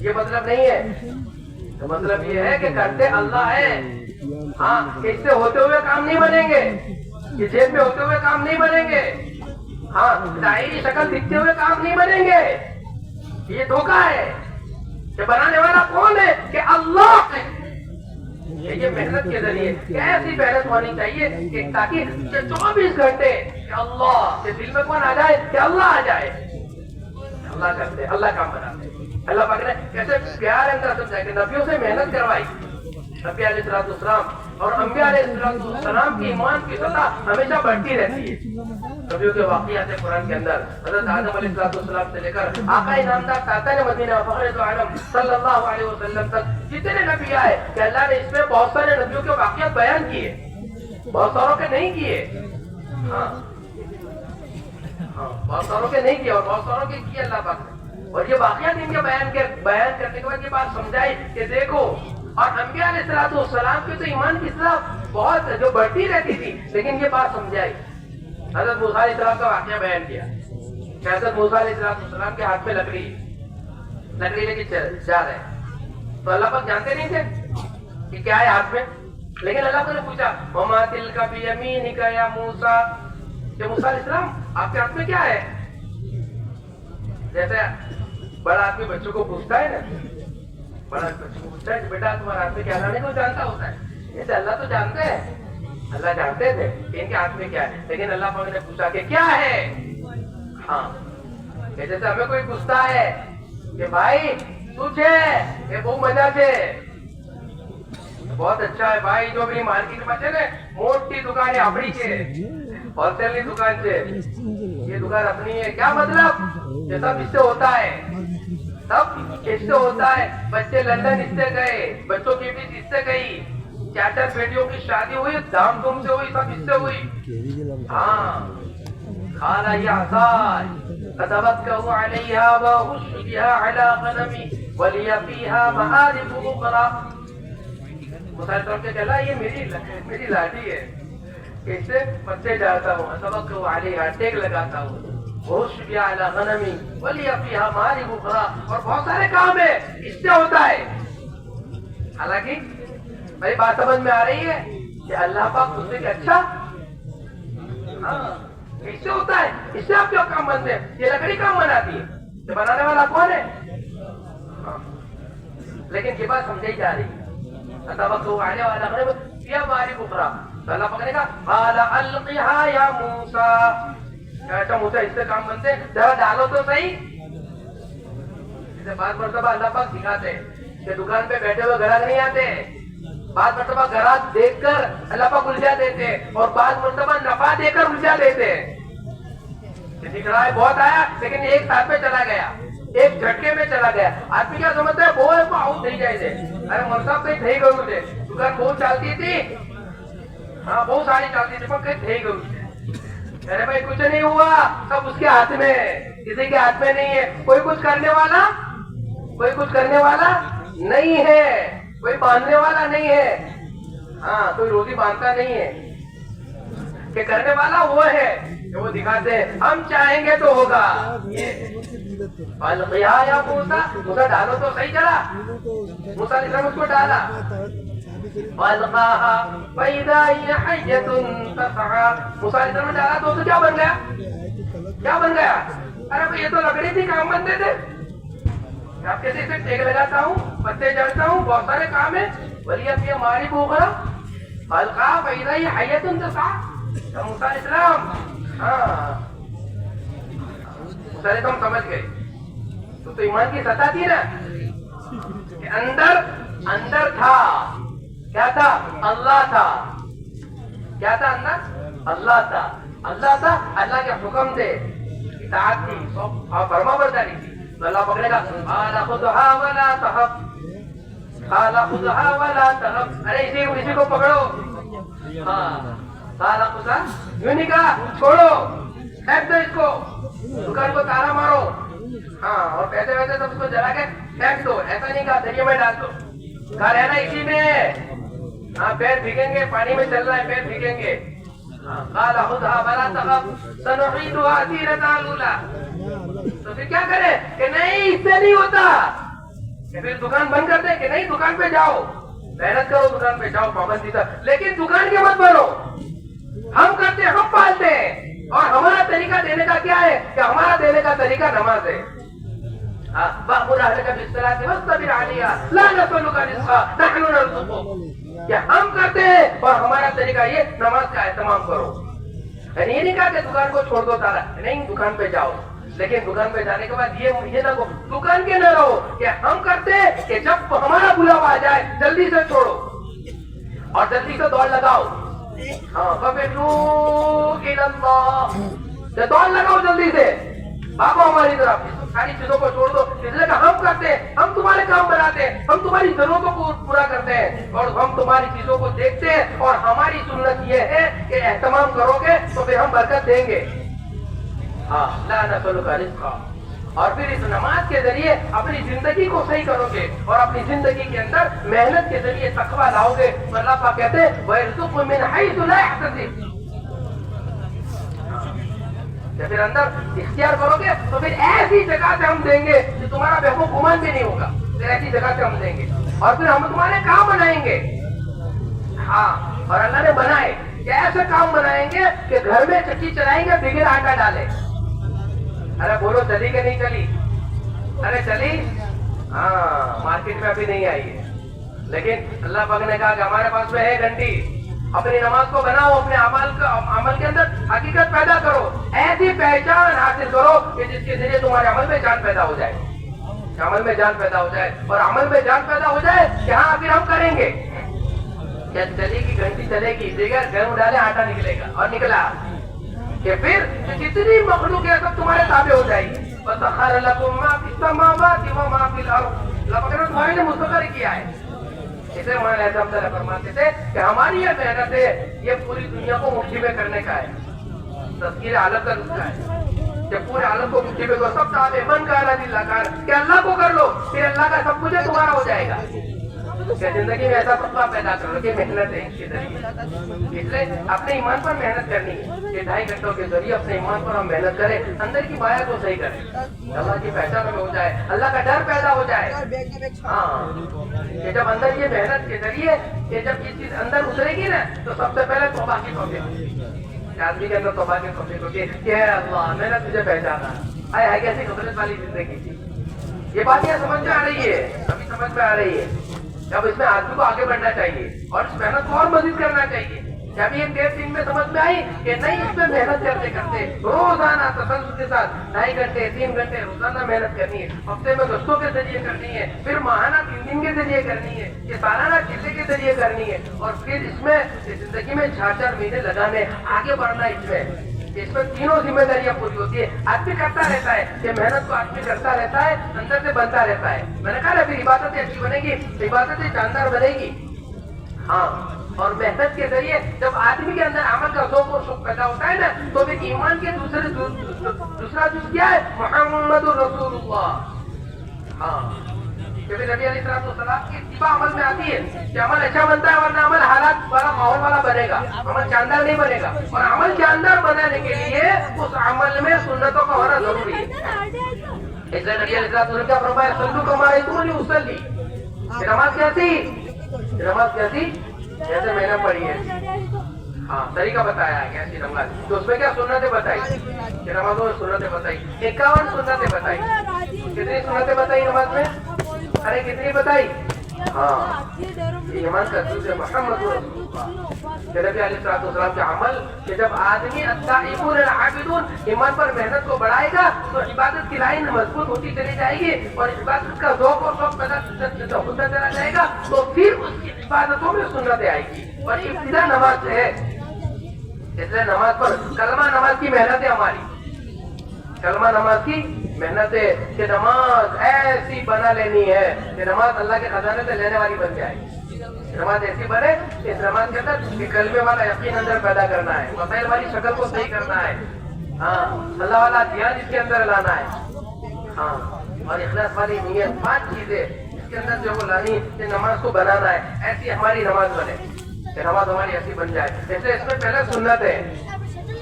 یہ مطلب نہیں ہے. تو مطلب یہ ہے کہ کرتے اللہ ہے. ہاں اس سے ہوتے ہوئے کام نہیں بنیں گے, یہ جیب میں ہوتے ہوئے کام نہیں بنیں گے, ہاں ظاہری شکل دکھتے ہوئے کام نہیں بنیں گے. یہ دھوکہ ہے. کہ بنانے والا کون ہے؟ کہ اللہ ہے. یہ محنت کے ذریعے ایسی محنت ہونی چاہیے کہ تاکہ 24 گھنٹے کہ اللہ کے دل میں کون آ جائے؟ کہ اللہ آ جائے. اللہ کرتے, اللہ کام بناتے. اللہ پاک نے کیسے پیار اندر سمجھا کہ نبیوں سے محنت کروائی. نبی علیہ السلام اور انبیاء علیہ السلام کی ایمان کی سطح ہمیشہ بڑھتی رہتی ہے. نبیوں کے واقعات قرآن کے اندر حضرت آدم علیہ السلام سے لے کر آقا انعامدار تاجدار مدینہ فخر دو عالم صلی اللہ علیہ وسلم تک جتنے نبی آئے کہ اللہ نے اس میں بہت سارے نبیوں کے واقعات بیان کیے, بہت ساروں کے نہیں کیے. ہاں بہت ساروں کے نہیں کیے اور بہت ساروں کے کیے اللہ پاک نے. اور یہ واقعات ان کے بیان کرنے کے بعد یہ بات سمجھائی کہ دیکھو, اور انبیاء علیہ السلام کی تو ایمان کی اصلاح بہت جو بڑھتی رہتی تھی, لیکن یہ بات سمجھائی. حضرت موسیٰ علیہ السلام کا واقعہ بیان کیا کہ حضرت موسیٰ علیہ السلام کے ہاتھ میں لکڑی لے کے جا رہے ہیں. تو اللہ پاک جانتے نہیں تھے کہ کیا ہے ہاتھ میں, لیکن اللہ پاک نے پوچھا وما تلک بیمینک یا موسیٰ, کہ موسیٰ علیہ السلام آپ کے ہاتھ میں کیا ہے؟ جیسے بڑا آدمی بچوں کو پوچھتا ہے نا, بڑا بچوں کو پوچھتا ہے بیٹا تمہارے ہاتھ میں کیا, لانے کو جانتا ہوتا ہے. جیسے اللہ تو جانتے ہیں, اللہ جانتے تھے کہ ان کے ہاتھ میں کیا ہے, لیکن اللہ پاک نے پوچھا کہ کیا ہے. ہاں جیسے ہمیں کوئی پوچھتا ہے کہ بھائی تجھے کہ وہ مزہ سے بہت اچھا ہے بھائی, جو میری مارکیٹ میں چلے موٹی دکان ہے اپنی کے, ہول سیل کی دکان سے, یہ دکان اپنی ہے. کیا مطلب؟ یہ سب اس سے ہوتا ہے, سب اس سے ہوتا ہے. بچے لندن اس سے گئے, بچوں کی فیس اس سے گئی, چاچا بیٹیوں کی شادی ہوئی دھام دھوم سے ہوئی, سب اس سے ہوئی. ہاں قال يعصاي فتوكلوا عليها وأخش بها على غنمي ولي فيها مآرب أخرى. مسائل طور سے کہلا یہ میری لاٹھی ہے, اس سے پتے ڈالتا ہوں, فتوكلوا عليها ٹیک لگاتا ہوں, وأخش بها على غنمي ولي فيها مآرب أخرى, اور بہت سارے کام ہے اس سے ہوتا ہے. حالانکہ میری بات سمجھ میں آ رہی ہے کہ اللہ پاک تجھ سے کہ اچھا اس سے ہوتا ہے, اس سے آپ کیا کام بنتے ہیں؟ یہ لکڑی کام بناتی ہے, یہ بنانے والا کون ہے؟ لیکن یہ بات سمجھائی جا رہی ہے. اللہ پاک نے کہا قال القها یا موسیٰ, اچھا موسیٰ اس سے کام بنتے ہیں, ذرا ڈالو تو صحیح. اسے بعض مرتبہ اللہ پاک سکھاتے ہیں کہ دکان پہ بیٹھے ہوئے گراہک نہیں آتے, بعض مرتبہ گراہک دیکھ کر اللہ پاک الجھا دیتے, اور بعض مرتبہ نفع دے کر الجھا دیتے. دکھ رہا ہے بہت آیا لیکن ایک ساتھ میں چلا گیا, ایک جھٹکے میں چلا گیا. آدمی کیا سمجھتا ہے وہ آؤٹ نہیں جائے. ارے مول صاحب کہیں تھے گئے مجھے, دکان بہت چلتی تھی, ہاں بہت ساری چلتی تھی, پر کہیں تھے گئے. ارے بھائی کچھ نہیں ہوا, سب اس کے ہاتھ میں, کسی کے ہاتھ میں نہیں ہے. کوئی کچھ کرنے والا نہیں ہے, کوئی باندھنے والا نہیں ہے. ہاں کوئی روزی باندھتا نہیں ہے, کہ کرنے والا وہ ہے کہ وہ دکھاتے ہیں ہم چاہیں گے تو ہوگا. القها یا موسیٰ, موسیٰ ڈالو تو صحیح چلا. موسیٰ علیہ السلام اس کو ڈالا, والقاها فإذا هي حية تسعى. موسیٰ علیہ السلام ڈالا تو کیا بن گیا؟ ارے بھائی یہ تو لکڑی تھی, کام بنتے تھے. آپ کیسے اسے ٹیک لگاتا ہوں, پتے جڑتا ہوں, بہت سارے کام ہیں. ولی اب یہ ہماری بوغرا القاها فإذا هي حية تسعى. موسیٰ علیہ السلام, ہاں موسیٰ علیہ السلام سمجھ گئے. تو ایمان کی سطح تھی نا کہ اندر تھا, کیا تھا؟ اللہ تھا. کیا تھا اندر؟ اللہ تھا. اللہ کے حکم تھے, اطاعت تھی, فرما برداری تھی. تو اللہ پکڑے گا قال خذها ولا تخف, قال خذها ولا تخف. ارے اسی کو پکڑو. ہاں قال خذها, یوں نہیں کہا چھوڑو, پھینک دو اس کو, دکان کو تالا مارو, ہاں اور پیسے ویسے سب اس کو جلا کے پھینک دو, ایسا نہیں کہا دریا میں ڈال دو. کہا رہنا اسی میں, ہاں پیر بھیگیں گے, پانی میں چل رہا ہے پیر بھیگیں گے. قال خذها ولا تخف سنعيدها سيرتها الاولى. تو پھر کیا کرے کہ نہیں اس سے نہیں ہوتا, کہ پھر دکان بند کر دیں کہ نہیں دکان پہ جاؤ, محنت کرو, دکان پہ جاؤ پابندی سے, لیکن دکان کے مت بنو. ہم کرتے ہم پالتے ہیں, اور ہمارا طریقہ دینے کا کیا ہے کہ ہمارا دینے کا طریقہ نماز ہے. ہم کرتے ہیں اور ہمارا طریقہ یہ نماز کا اہتمام کرو. یہ نہیں کہا کہ دکان کو چھوڑ دو تارا, نہیں دکان پہ جاؤ, لیکن دکان پہ جانے کے بعد یہ نہ دکان کے نہ رہو کہ ہم کرتے ہیں کہ جب ہمارا بلاوا آ جائے جلدی سے چھوڑو اور جلدی سے دوڑ لگاؤ. ہاں دوڑ لگاؤ, جلدی سے بھاگو ہماری طرف, ساری چیزوں کو چھوڑ دو. اس لیے کہ ہم کرتے ہیں, ہم تمہارے کام بناتے ہیں, ہم تمہاری ضرورتوں کو پورا کرتے ہیں, اور ہم تمہاری چیزوں کو دیکھتے ہیں, اور ہماری سنت یہ ہے کہ اہتمام کرو گے تو پھر ہم برکت دیں گے. ہاں لا نسألک رزقا. اور پھر اس نماز کے ذریعے اپنی زندگی کو صحیح کرو گے, اور اپنی زندگی کے اندر محنت کے ذریعے تقویٰ لاؤ گے. اللہ پاک کہتے ہیں وَيَرْزُقْهُ مِنْ حَيْثُ لَا يَحْتَسِبُ. پھر اندر اختیار کرو گے تو پھر ایسی جگہ سے ہم دیں گے کہ تمہارا بہم و گمان بھی نہیں ہوگا. پھر ایسی جگہ سے ہم دیں گے, اور پھر ہم تمہارے کام بنائیں گے. ہاں, اور اللہ نے بنائے کہ ایسے کام بنائیں گے کہ گھر میں چکی چلائیں گے بغیر آٹا ڈالے. ارے بولو چلی کہ نہیں چلی؟ ارے چلی. ہاں, مارکیٹ میں ابھی نہیں آئی ہے, لیکن اللہ پاک نے کہا کہ ہمارے پاس میں ہے گھنٹی. اپنی نماز کو بناؤ, اپنے عمل کے اندر حقیقت پیدا کرو, ایسی پہچان حاصل کرو کہ جس کے ذریعے تمہارے عمل میں جان پیدا ہو جائے. عمل میں جان پیدا ہو جائے, اور عمل میں جان پیدا ہو جائے کہ ہاں پھر ہم کریں گے. جب چلے گی گھنٹی چلے گی, بغیر گرم ڈالے آٹا نکلے گا, اور نکلا کہ پھر جتنی مخلوق ہے سب تمہارے تابع ہو جائے گی. وَسَخَّرَ لَكُم مَّا فِي السَّمَاوَاتِ وَمَا فِي الْأَرْضِ. اللہ پاک نے تمہارے لیے مسخر کیا ہے. اسے مولانا اعظم صاحب فرماتے تھے کہ ہماری یہ محنت ہے, یہ پوری دنیا کو مٹھی میں کرنے کا ہے. تذکیر عالم کا نسخہ ہے کہ پورے عالم کو مٹھی میں کرو. سب تابع من کان للہ کان, کہ اللہ کو کر لو, پھر اللہ کا سب کچھ تمہارا ہو جائے گا. کہ زندگی میں ایسا تقویٰ پیدا کرو کہ محنت ہے اس کے ذریعے. اس لیے اپنے ایمان پر محنت کرنی ہے کہ 2.5 گھنٹوں کے ذریعے اپنے ایمان پر ہم محنت کریں, اندر کی بایا کو صحیح کریں, اللہ کی پہچان میں ہو جائے, اللہ کا ڈر پیدا ہو جائے. ہاں, کہ جب اندر یہ محنت کے ذریعے کہ جب یہ چیز اندر اترے گی نا تو سب سے پہلے توبہ کی توفیق ہوگی. آدمی کے اندر توبہ کی توفیق ہوگی کہ اے اللہ میں نے تجھے پہچانا, آئے کیسی غفلت والی زندگی تھی. یہ بات یہ سمجھ میں آ رہی ہے, ابھی سمجھ میں آ رہی ہے. جب اس میں آدمی کو آگے بڑھنا چاہیے اور اس محنت کو اور مزید کرنا چاہیے. جب یہ 1.5 میں سمجھ میں آئی کہ نہیں, اس میں محنت کرتے کرتے روزانہ تسلسل کے ساتھ 2.5 گھنٹے 3 گھنٹے روزانہ محنت کرنی ہے. ہفتے میں گشتوں کے ذریعے کرنی ہے, پھر ماہانہ 3 دن کے ذریعے کرنی ہے, یہ سالانہ چلے کے ذریعے کرنی ہے, اور پھر اس میں زندگی میں 4 مہینے لگانے, آگے بڑھنا. اس میں تینوں ذمہ داریاں پوری ہوتی ہے. آدمی کرتا رہتا ہے, یہ محنت کو آدمی کرتا رہتا ہے, اندر سے بنتا رہتا ہے. میں نے کہا نا پھر عبادتیں اچھی بنے گی, عبادتیں شاندار بنے گی. ہاں, اور محنت کے ذریعے جب آدمی کے اندر عمل کا ذوق اور شوق پیدا ہوتا ہے نا تو پھر ایمان کے دوسرا جز کیا ہے, محمد رسول اللہ. ہاں, نبی علیہ السلام کی اتباع عمل میں آتی ہے کہ عمل اچھا بنتا ہے, ورنہ عمل حالات والا ماحول والا بنے گا, عمل شاندار نہیں بنے گا. اور عمل شاندار بنانے کے لیے اس عمل میں سنتوں کا ہونا ضروری ہے. اس لیے نبی علیہ السلام کیا فرمایا, صلو کما رأیتمونی اصلی. نماز کیسی جیسے میں نے پڑھی ہے. ہاں, طریقہ بتایا ہے کیسی نماز, تو اس میں کیا سنتیں بتائی کہ نمازوں میں سنتیں بتائی, 51 سنتیں بتائی. کتنی سنتیں بتائی نماز میں؟ ارے کتنی بتائی؟ ہاں, ایمان کا جز ہے محمد رسول اللہ. نبی علیہ السلام کے عمل کہ جب آدمی التائبون العابدون ایمان پر محنت کو بڑھائے گا تو عبادت کی لائن مضبوط ہوتی چلی جائے گی, اور عبادت کا ذوق اور شوق پیدا ہوتا چلا جائے گا, تو پھر اس کی عبادتوں میں سنتیں آئے گی. اور ابتدا نماز سے ہے, اس لیے نماز پر کلمہ نماز کی محنت ہے ہماری, کلمہ نماز کی محنت ہے کہ نماز ایسی بنا لینی ہے کہ نماز اللہ کے خزانے سے لینے والی بن جائے. نماز ایسی بنے کہ اس نماز کے اندر کلمے والا یقین اندر پیدا کرنا ہے, مسائل والی شکل کو صحیح کرنا ہے. ہاں, اللہ والا دھیان اس کے اندر لانا ہے. ہاں, اور اخلاص والی نیت, 5 چیزیں اس کے اندر جو وہ لانی کہ نماز کو بنانا ہے, ایسی ہماری نماز بنے کہ نماز ہماری ایسی بن جائے. ایسے اس میں پہلے سنت ہے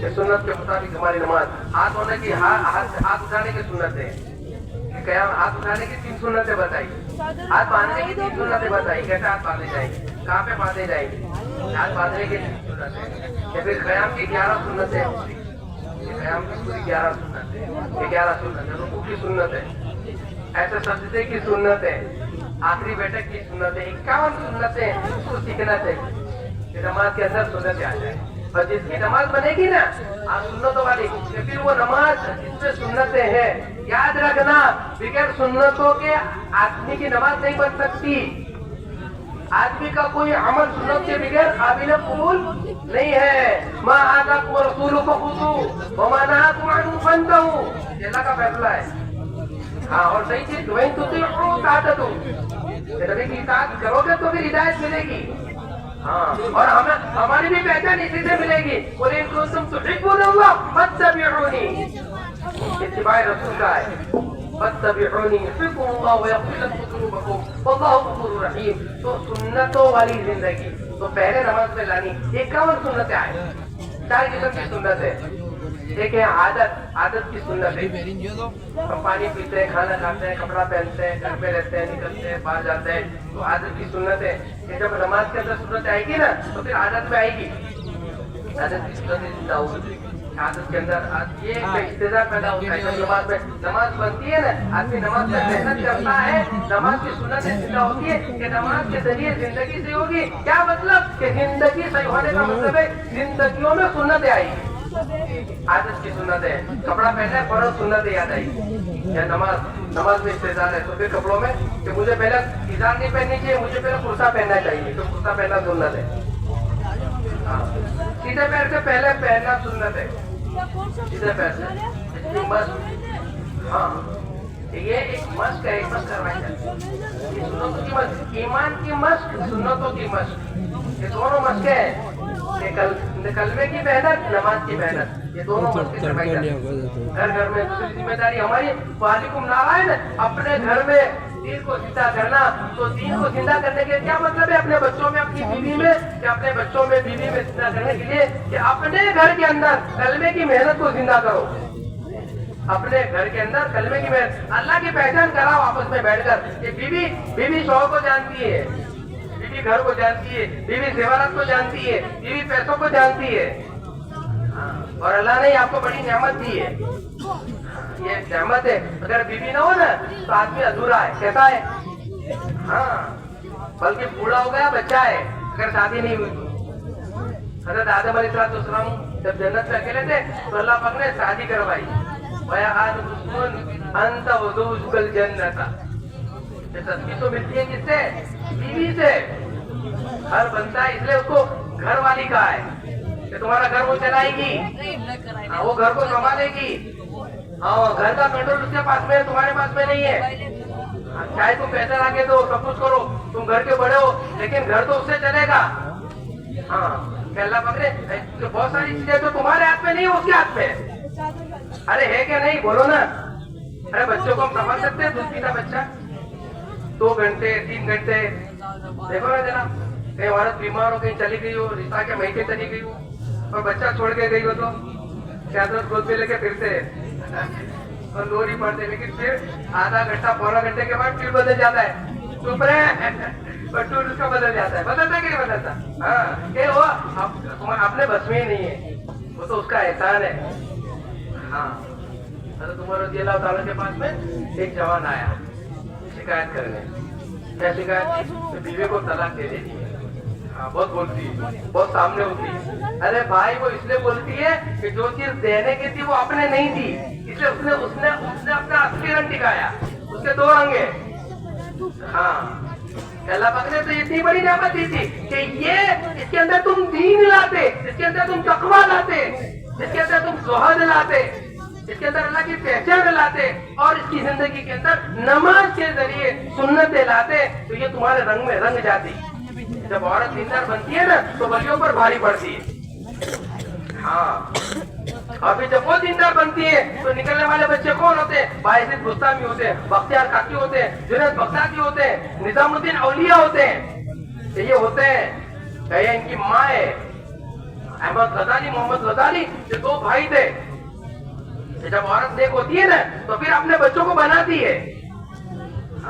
کہ سنت کے مطابق ہماری نماز, ہاتھ اٹھانے کی سنت ہے قیام ہاتھ اٹھانے کی 3 سنتیں بتائی, ہاتھ باندھنے کی 3 سنتیں بتائی, کیسے ہاتھ باندھے جائیں گے, کہاں پہ باندھے جائیں گے, ہاتھ باندھنے کی 3 سنتیں, یا پھر قیام کی 11 سنتیں, قیام کی پوری 11 سنتیں, یہ 11 سنتیں, رکوع کی سنت ہے, ایسے سجدے کی سنت ہے, آخری بیٹھک کی سنت ہے, 51 سنتیں اس کو سیکھنا چاہیے کہ نماز کے اندر سنتیں آ جائیں. اور جس کی نماز بنے گی نا آپ سنتوں والی, پھر وہ نماز جس میں سنتیں ہیں, یاد رکھنا بغیر سنتوں کے آدمی کی نماز نہیں بن سکتی. آدمی کا کوئی عمل سنت کے بغیر قابل قبول نہیں ہے. ما آتاکم الرسول فخذوہ وما نہاکم عنہ فانتہوا, یہ اللہ کا فیصلہ ہے. ہاں, اور صحیح چیز وَإِن تُطِیعُوهُ تَهْتَدُوا, نبی کی اطاعت کرو گے تو پھر ہدایت ملے گی. ہاں, اور ہماری بھی پہچان اسی سے ملے گی. قُلْ إِن كُنتُمْ تُحِبُّونَ اللَّهَ فَاتَّبِعُونِی, اتباع رسول کا ہے, فَاتَّبِعُونِی يُحْبِبْكُمُ اللَّهُ وَيَغْفِرْ لَكُمْ ذُنُوبَكُمْ وَاللَّهُ غَفُورٌ رَحِيمٌ. تو سنتوں والی زندگی تو پہلے نماز میں لانی 51 سنتیں آئیں. 4 قسم کی سنت ہے. ایک ہے عادت کی سنت ہے, ہم پانی پیتے ہیں, کھانا کھاتے ہیں, کپڑا پہنتے ہیں, گھر میں رہتے ہیں, نکلتے ہیں, باہر جاتے ہیں, تو عادت کی سنت ہے کہ جب نماز کے اندر سنت آئے گی نا تو پھر عادت میں آئے گی. عادت کی سنت زندہ ہوگی. عادت کے اندر یہ ایک اقتدار پیدا ہوتا ہے. جب نماز بنتی ہے نا, آدمی نماز میں محنت کرتا ہے, نماز کی سنت زندہ ہوتی ہے کہ نماز کے ذریعے زندگی صحیح ہوگی. کیا مطلب کہ زندگی صحیح ہونے کا مطلب ہے زندگیوں میں سنتیں آئی. عادت کی سنت ہے, کپڑا پہننا ہے فوراً سنت یاد آئی, یا نماز میں استعداد ہے تو پھر کپڑوں میں کہ مجھے پہلے ازار نہیں پہننی چاہیے, مجھے پہلے کرتا پہننا چاہیے, تو کرتا پہننا سنت ہے. سیدھے پیر سے پہلے پہننا سنت ہے, سیدھے پیر سے مشق. ہاں, یہ ایک مشق ہے, ایک مشق کروائی جاتی ہے. سنتوں کی مشق, ایمان کی مشق, سنتوں کی مشق, یہ دونوں مشقیں ہیں. کلمے کی محنت, نماز کی محنت, یہ دونوں مشقیں کروائی جاتی ہیں. گھر گھر میں دوسری ذمہ داری ہماری وعلیکم نعرہ ہے نا, اپنے گھر میں دین کو زندہ کرنا. تو دین کو زندہ کرنے کے کیا مطلب ہے, اپنے بچوں میں, اپنی بیوی میں, یا اپنے بچوں میں بیوی میں زندہ کرنے کے لیے کہ اپنے گھر کے اندر کلمے کی محنت کو زندہ کرو. اپنے گھر کے اندر کلمے کی محنت, اللہ کی پہچان کراؤ آپس میں بیٹھ کر. یہ بیوی شوہر کو جانتی ہے, بیوی گھر کو جانتی ہے, بیوی زیورات کو جانتی ہے, بیوی پیسوں کو جانتی ہے, اور اللہ نے آپ کو بڑی نعمت دی ہے. یہ نعمت ہے. اگر بیوی نہ ہو نا تو آدمی ادھورا ہے. کیسا ہے؟ ہاں, بلکہ بوڑھا ہو گیا, بچہ ہے اگر شادی نہیں ہوئی. حضرت آدم علیہ السلام جب جنت میں اکیلے تھے تو اللہ پاک نے شادی کروائی. وَيَا آدَمُ اسْكُنْ أَنْتَ وَزَوْجُكَ الْجَنَّةَ. تصویر تو ملتی ہے کس سے؟ بیوی سے. گھر بنتا ہے اس لیے اس کو گھر والی کہا ہے کہ تمہارا گھر وہ چلائے گی, وہ گھر کو سنبھالے گی. ہاں, گھر کا کنٹرول اس کے پاس میں ہے, تمہارے پاس میں نہیں ہے. چاہے تم پیسے لا کے دو, سب کچھ کرو, تم گھر کے بڑے ہو, لیکن گھر تو اس سے چلے گا. ہاں, کہ اللہ پکڑے بہت ساری چیزیں تو تمہارے ہاتھ میں نہیں, اس کے ہاتھ میں. ارے ہے کہ نہیں, بولو نا. ارے بچوں کو ہم سنبھال سکتے ہیں, دودھ پیتا بچہ 2 گھنٹے 3 گھنٹے. دیکھو نا جناب, کہیں عورت بیمار ہو, کہیں چلی گئی ہو, رشتہ کے مہینے چلی گئی ہو, اور بچہ چھوڑ کے گئی ہو تو کیا گود میں لے کے پھرتے اور لوری پڑتے, لیکن پھر آدھا گھنٹہ پونا گھنٹے کے بعد پھر بدل جاتا ہے. چپ رہے, اور ٹور اس کا بدل جاتا ہے. بدلتا کہ نہیں بدلتا؟ ہاں, کہ وہ اپنے بس میں ہی نہیں ہے, وہ تو اس کا احسان ہے. ہاں, حضرت عمر رضی اللہ تعالیٰ کے پاس میں ایک جوان آیا شکایت کرنے. کیا شکایت؟ بیوی کو طلاق دے دیتی ہے. ہاں, بہت بولتی ہے, بہت سامنے ہوتی ہے. ارے بھائی, وہ اس لیے بولتی ہے کہ جو چیز دینے کی تھی وہ آپ نے نہیں دی, اس لیے اس نے اپنا اصلی رنگ دکھایا. اس کے 2 رنگ ہیں. ہاں, اللہ پاک نے تو اتنی بڑی نعمت دی تھی کہ یہ اس کے اندر تم دین لاتے, اس کے اندر تم تقویٰ لاتے, اس کے اندر تم زہد لاتے, اس کے اندر اللہ کی پہچان لاتے, اور اس کی زندگی کے اندر نماز کے ذریعے سنتیں لاتے, تو یہ تمہارے رنگ میں رنگ جاتی. جب عورت دیندار بنتی ہے نا تو ولیوں پر بھاری پڑتی ہے. ہاں, اور پھر جب وہ دیندار بنتی ہے تو نکلنے والے بچے کون ہوتے ہیں؟ باعزید بستامی ہوتے ہیں, بختیار کاکی ہوتے ہیں, جنید بغدادی ہوتے ہیں, نظام الدین اولیاء ہوتے ہیں. یہ ہوتے ہیں کہ ان کی ماں ہے احمد غزالی, محمد غزالی, یہ 2 بھائی تھے. جب عورت نیک ہوتی ہے نا تو پھر اپنے بچوں کو بناتی ہے.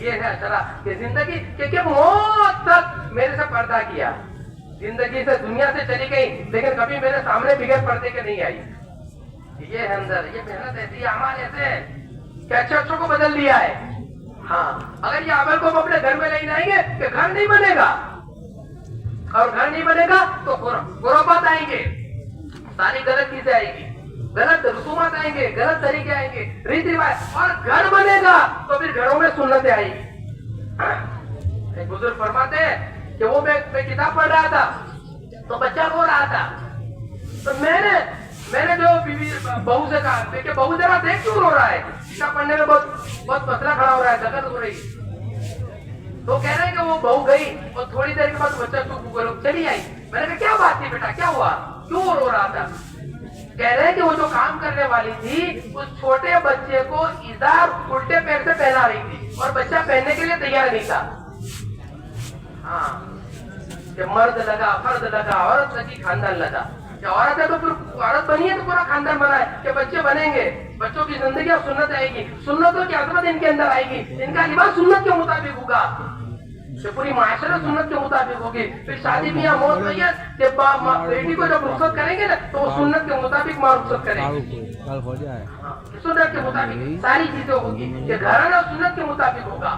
یہ ہے چلا کہ زندگی کہ موت تک میرے سے پردہ کیا, زندگی سے دنیا سے چلی گئی لیکن کبھی میرے سامنے بغیر پردے کے نہیں آئی. یہ ہے اندر, یہ محنت ایسی ہے, عمل ایسے ہے کہ اچھے اچھوں کو بدل دیا ہے. ہاں اگر یہ عمل کو ہم اپنے گھر میں لے جائیں گے کہ گھر نہیں بنے گا, اور گھر نہیں بنے گا تو خرافات آئیں گے, ساری غلط چیزیں آئیں گی, غلط رسومات آئیں گے, غلط طریقے آئیں گے, ریت رواج. اور گھر بنے گا تو پھر گھروں میں سنتیں آئیں گی. ایک بزرگ فرماتے ہیں کہ وہ میں کتاب پڑھ رہا تھا تو بچہ رو رہا تھا, تو میں نے جو بہو سے کہا کہ بہو ذرا دیکھ کیوں رو رہا ہے, کتاب پڑھنے میں بہت مسئلہ کھڑا ہو رہا ہے, دقت ہو رہی. تو کہہ رہے ہیں کہ وہ بہو گئی اور تھوڑی دیر کے بعد بچہ چپ چلی آئی. میں نے کہا کیا بات تھی بیٹا, کیا ہوا, کیوں رو رہا تھا؟ کہہ رہے ہیں کہ وہ جو کام کرنے والی تھی اس چھوٹے بچے کو ازار الٹے پیر سے پہنا رہی تھی اور بچہ پہننے کے لیے تیار نہیں تھا. ہاں کہ مرد لگا, فرد لگا, عورت لگی, خاندان لگا. کہ عورت ہے تو پھر عورت بنی ہے تو پورا خاندان بنا ہے, کہ بچے بنیں گے, بچوں کی زندگی اور سنت آئے گی, سنتوں کی عظمت ان کے اندر آئے گی, ان کا لباس سنت کے مطابق ہوگا, کہ پوری معاشرت سنت کے مطابق ہوگی. پھر شادی میاں موت میت کہ بیٹی کو جب رخصت کریں گے نا تو وہ سنت کے مطابق ماں رخصت کریں گے, سنت کے مطابق ساری چیزیں ہوگی, کہ گھرانہ سنت کے مطابق ہوگا.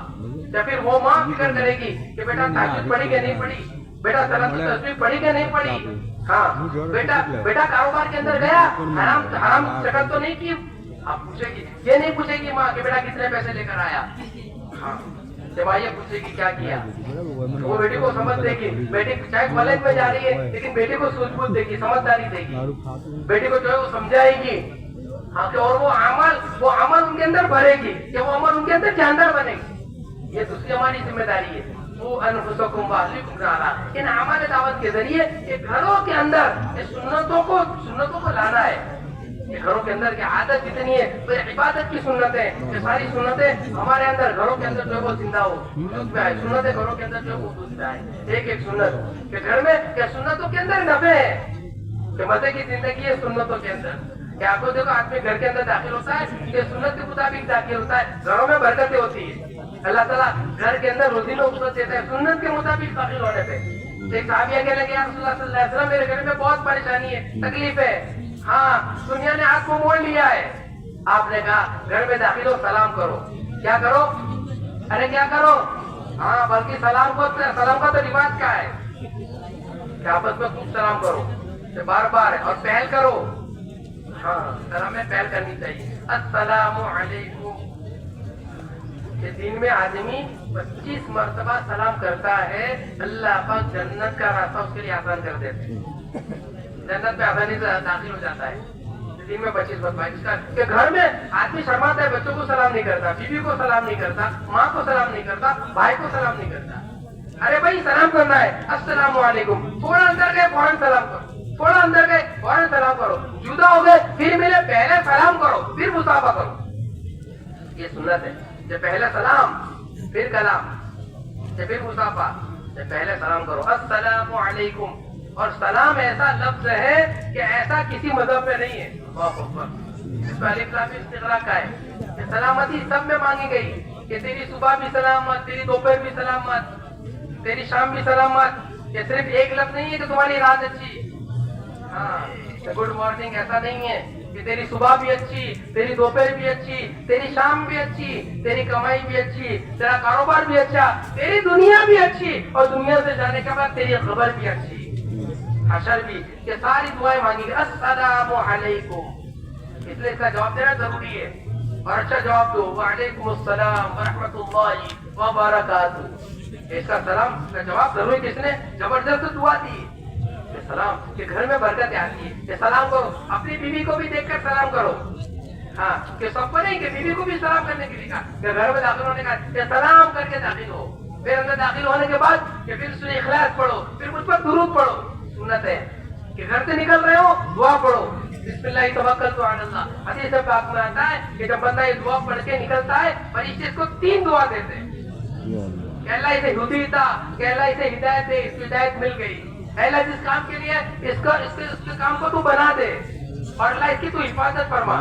یا پھر وہ ماں فکر کرے گی کہ بیٹا تہجد پڑھی کہ نہیں پڑھی, بیٹا صلاۃ التسبیح پڑھی کہ نہیں پڑھی. ہاں بیٹا کاروبار کے اندر گیا, حرام شکل تو نہیں کی. آپ پوچھے گی, یہ نہیں پوچھے گی ماں کہ بیٹا کتنے پیسے لے کر آیا. ہاں یہ پوچھے گی کیا کیا. وہ بیٹی کو سمجھ دے گی, بیٹی چاہے کالج میں جا رہی ہے لیکن بیٹی کو سوجھ بوجھ دے گی, سمجھداری دے گی, بیٹی کو جو ہے وہ سمجھائے گی. ہاں کہ اور وہ عمل ان کے اندر بھرے گی, کہ وہ عمل ان کے اندر جاندار بنے گی. یہ دوسری ہماری ذمہ داری ہے. وہ انفسکم واہلیکم نارا, ان اعمال دعوت کے ذریعے یہ گھروں کے اندر سنتوں کو لانا ہے. یہ گھروں کے اندر کی عادت جتنی ہے وہ عبادت کی سنتیں, یہ ساری سنتیں ہمارے اندر گھروں کے اندر جو ہے وہ زندہ ہو, سنتیں گھروں کے اندر جو ہے وہ زندہ ہے. ایک ایک سنت کہ گھر میں کہ سنتوں کے اندر نفع ہے, کہ مزے کی زندگی ہے سنتوں کے اندر. کہ آپ کو دیکھو آدمی گھر کے اندر داخل ہوتا ہے کہ سنت کے مطابق داخل ہوتا ہے, گھروں میں برکتیں ہوتی ہے. اللہ تعالیٰ گھر کے اندر روزی نوبت دیتا ہے سنت کے مطابق داخل ہونے پہ. ایک صحابیہ کہنے لگے یا رسول اللہ صلی اللہ علیہ وسلم میرے گھر میں بہت پریشانی ہے, تکلیف ہے, ہاں دنیا نے آپ کو موڑ لیا ہے. آپ نے کہا گھر میں داخل ہو, سلام کرو. کیا کرو, ارے کیا کرو, ہاں بلکہ سلام کا تو رواج کیا ہے کہ آپس میں خوب سلام کرو, بار بار, اور پہل کرو. ہاں سلام میں پہل کرنی چاہیے. السلام علیکم. کہ دن میں آدمی 25 مرتبہ سلام کرتا ہے, اللہ پاک جنت کا راستہ اس کے لیے آسان کر دیتے ہیں, جنت میں آسانی سے داخل ہو جاتا ہے. دن میں 25 مرتبہ. کہ گھر میں آدمی شرماتا ہے, بچوں کو سلام نہیں کرتا, بیوی کو سلام نہیں کرتا, ماں کو سلام نہیں کرتا, بھائی کو سلام نہیں کرتا. ارے بھائی سلام کرنا ہے, السلام علیکم. تھوڑا اندر گئے فوراً سلام کرو, تھوڑا اندر گئے فوراً سلام کرو, جدا ہو گئے پھر ملے پہلے سلام کرو پھر مصافحہ کرو. یہ سنت ہے کہ پہلے سلام پھر کلام, پھر مصافحہ, پہلے سلام کرو السلام علیکم. اور سلام ایسا لفظ ہے کہ ایسا کسی مذہب میں نہیں ہے. اس کا الف لام استغراق کا ہے کہ سلامتی سب میں مانگی گئی, کہ تیری صبح بھی سلامت, تیری دوپہر بھی سلامت, تیری شام بھی سلامت. یہ صرف ایک لفظ نہیں ہے کہ تمہاری رات اچھی, ہاں گڈ مارننگ ایسا نہیں ہے کہ تیری صبح بھی اچھی, تیری دوپہر بھی اچھی, تیری شام بھی اچھی, تیری کمائی بھی اچھی, تیرا کاروبار بھی اچھا, تیری دنیا بھی اچھی, اور دنیا سے جانے کے بعد تیری خبر بھی اچھی, حشر بھی. یہ ساری دعائیں مانگی گئی السلام علیکم. اس لیے اس کا جواب دینا ضروری ہے, اور اچھا جواب دو, وعلیکم السلام ورحمۃ اللہ وبرکاتہ. اس کا سلام کا جواب ضروری. کس نے زبردست دعا دی سلام, کہ گھر میں برکت آتی ہے. کہ سلام کرو, اپنی بیوی کو بھی دیکھ کر سلام کرو. ہاں کہ سب کو نہیں, کہ بیوی کو بھی سلام کرنے کے لیے کہا, کہ گھر میں داخل ہونے کا کہ سلام کر کے داخل ہو. پھر اندر داخل ہونے کے بعد کہ پھر سورہ اخلاص پڑھو, پھر مجھ پر درود پڑھو. سنت ہے کہ گھر سے نکل رہے ہو دعا پڑھو, بسم اللہ توکلت علی اللہ. حدیث پاک میں آتا ہے کہ جب بندہ یہ دعا پڑھ کے نکلتا ہے فرشتے اس کو 3 دعا دیتے ہیں, کہ اللہ اسے ہدیتا, کہ اللہ اسے ہدایت دے, اس کو ہدایت مل گئی. اے اللہ جس کام کے لیے اس کے کام کو تو بنا دے, اور اللہ اس کی تو حفاظت فرما.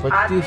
25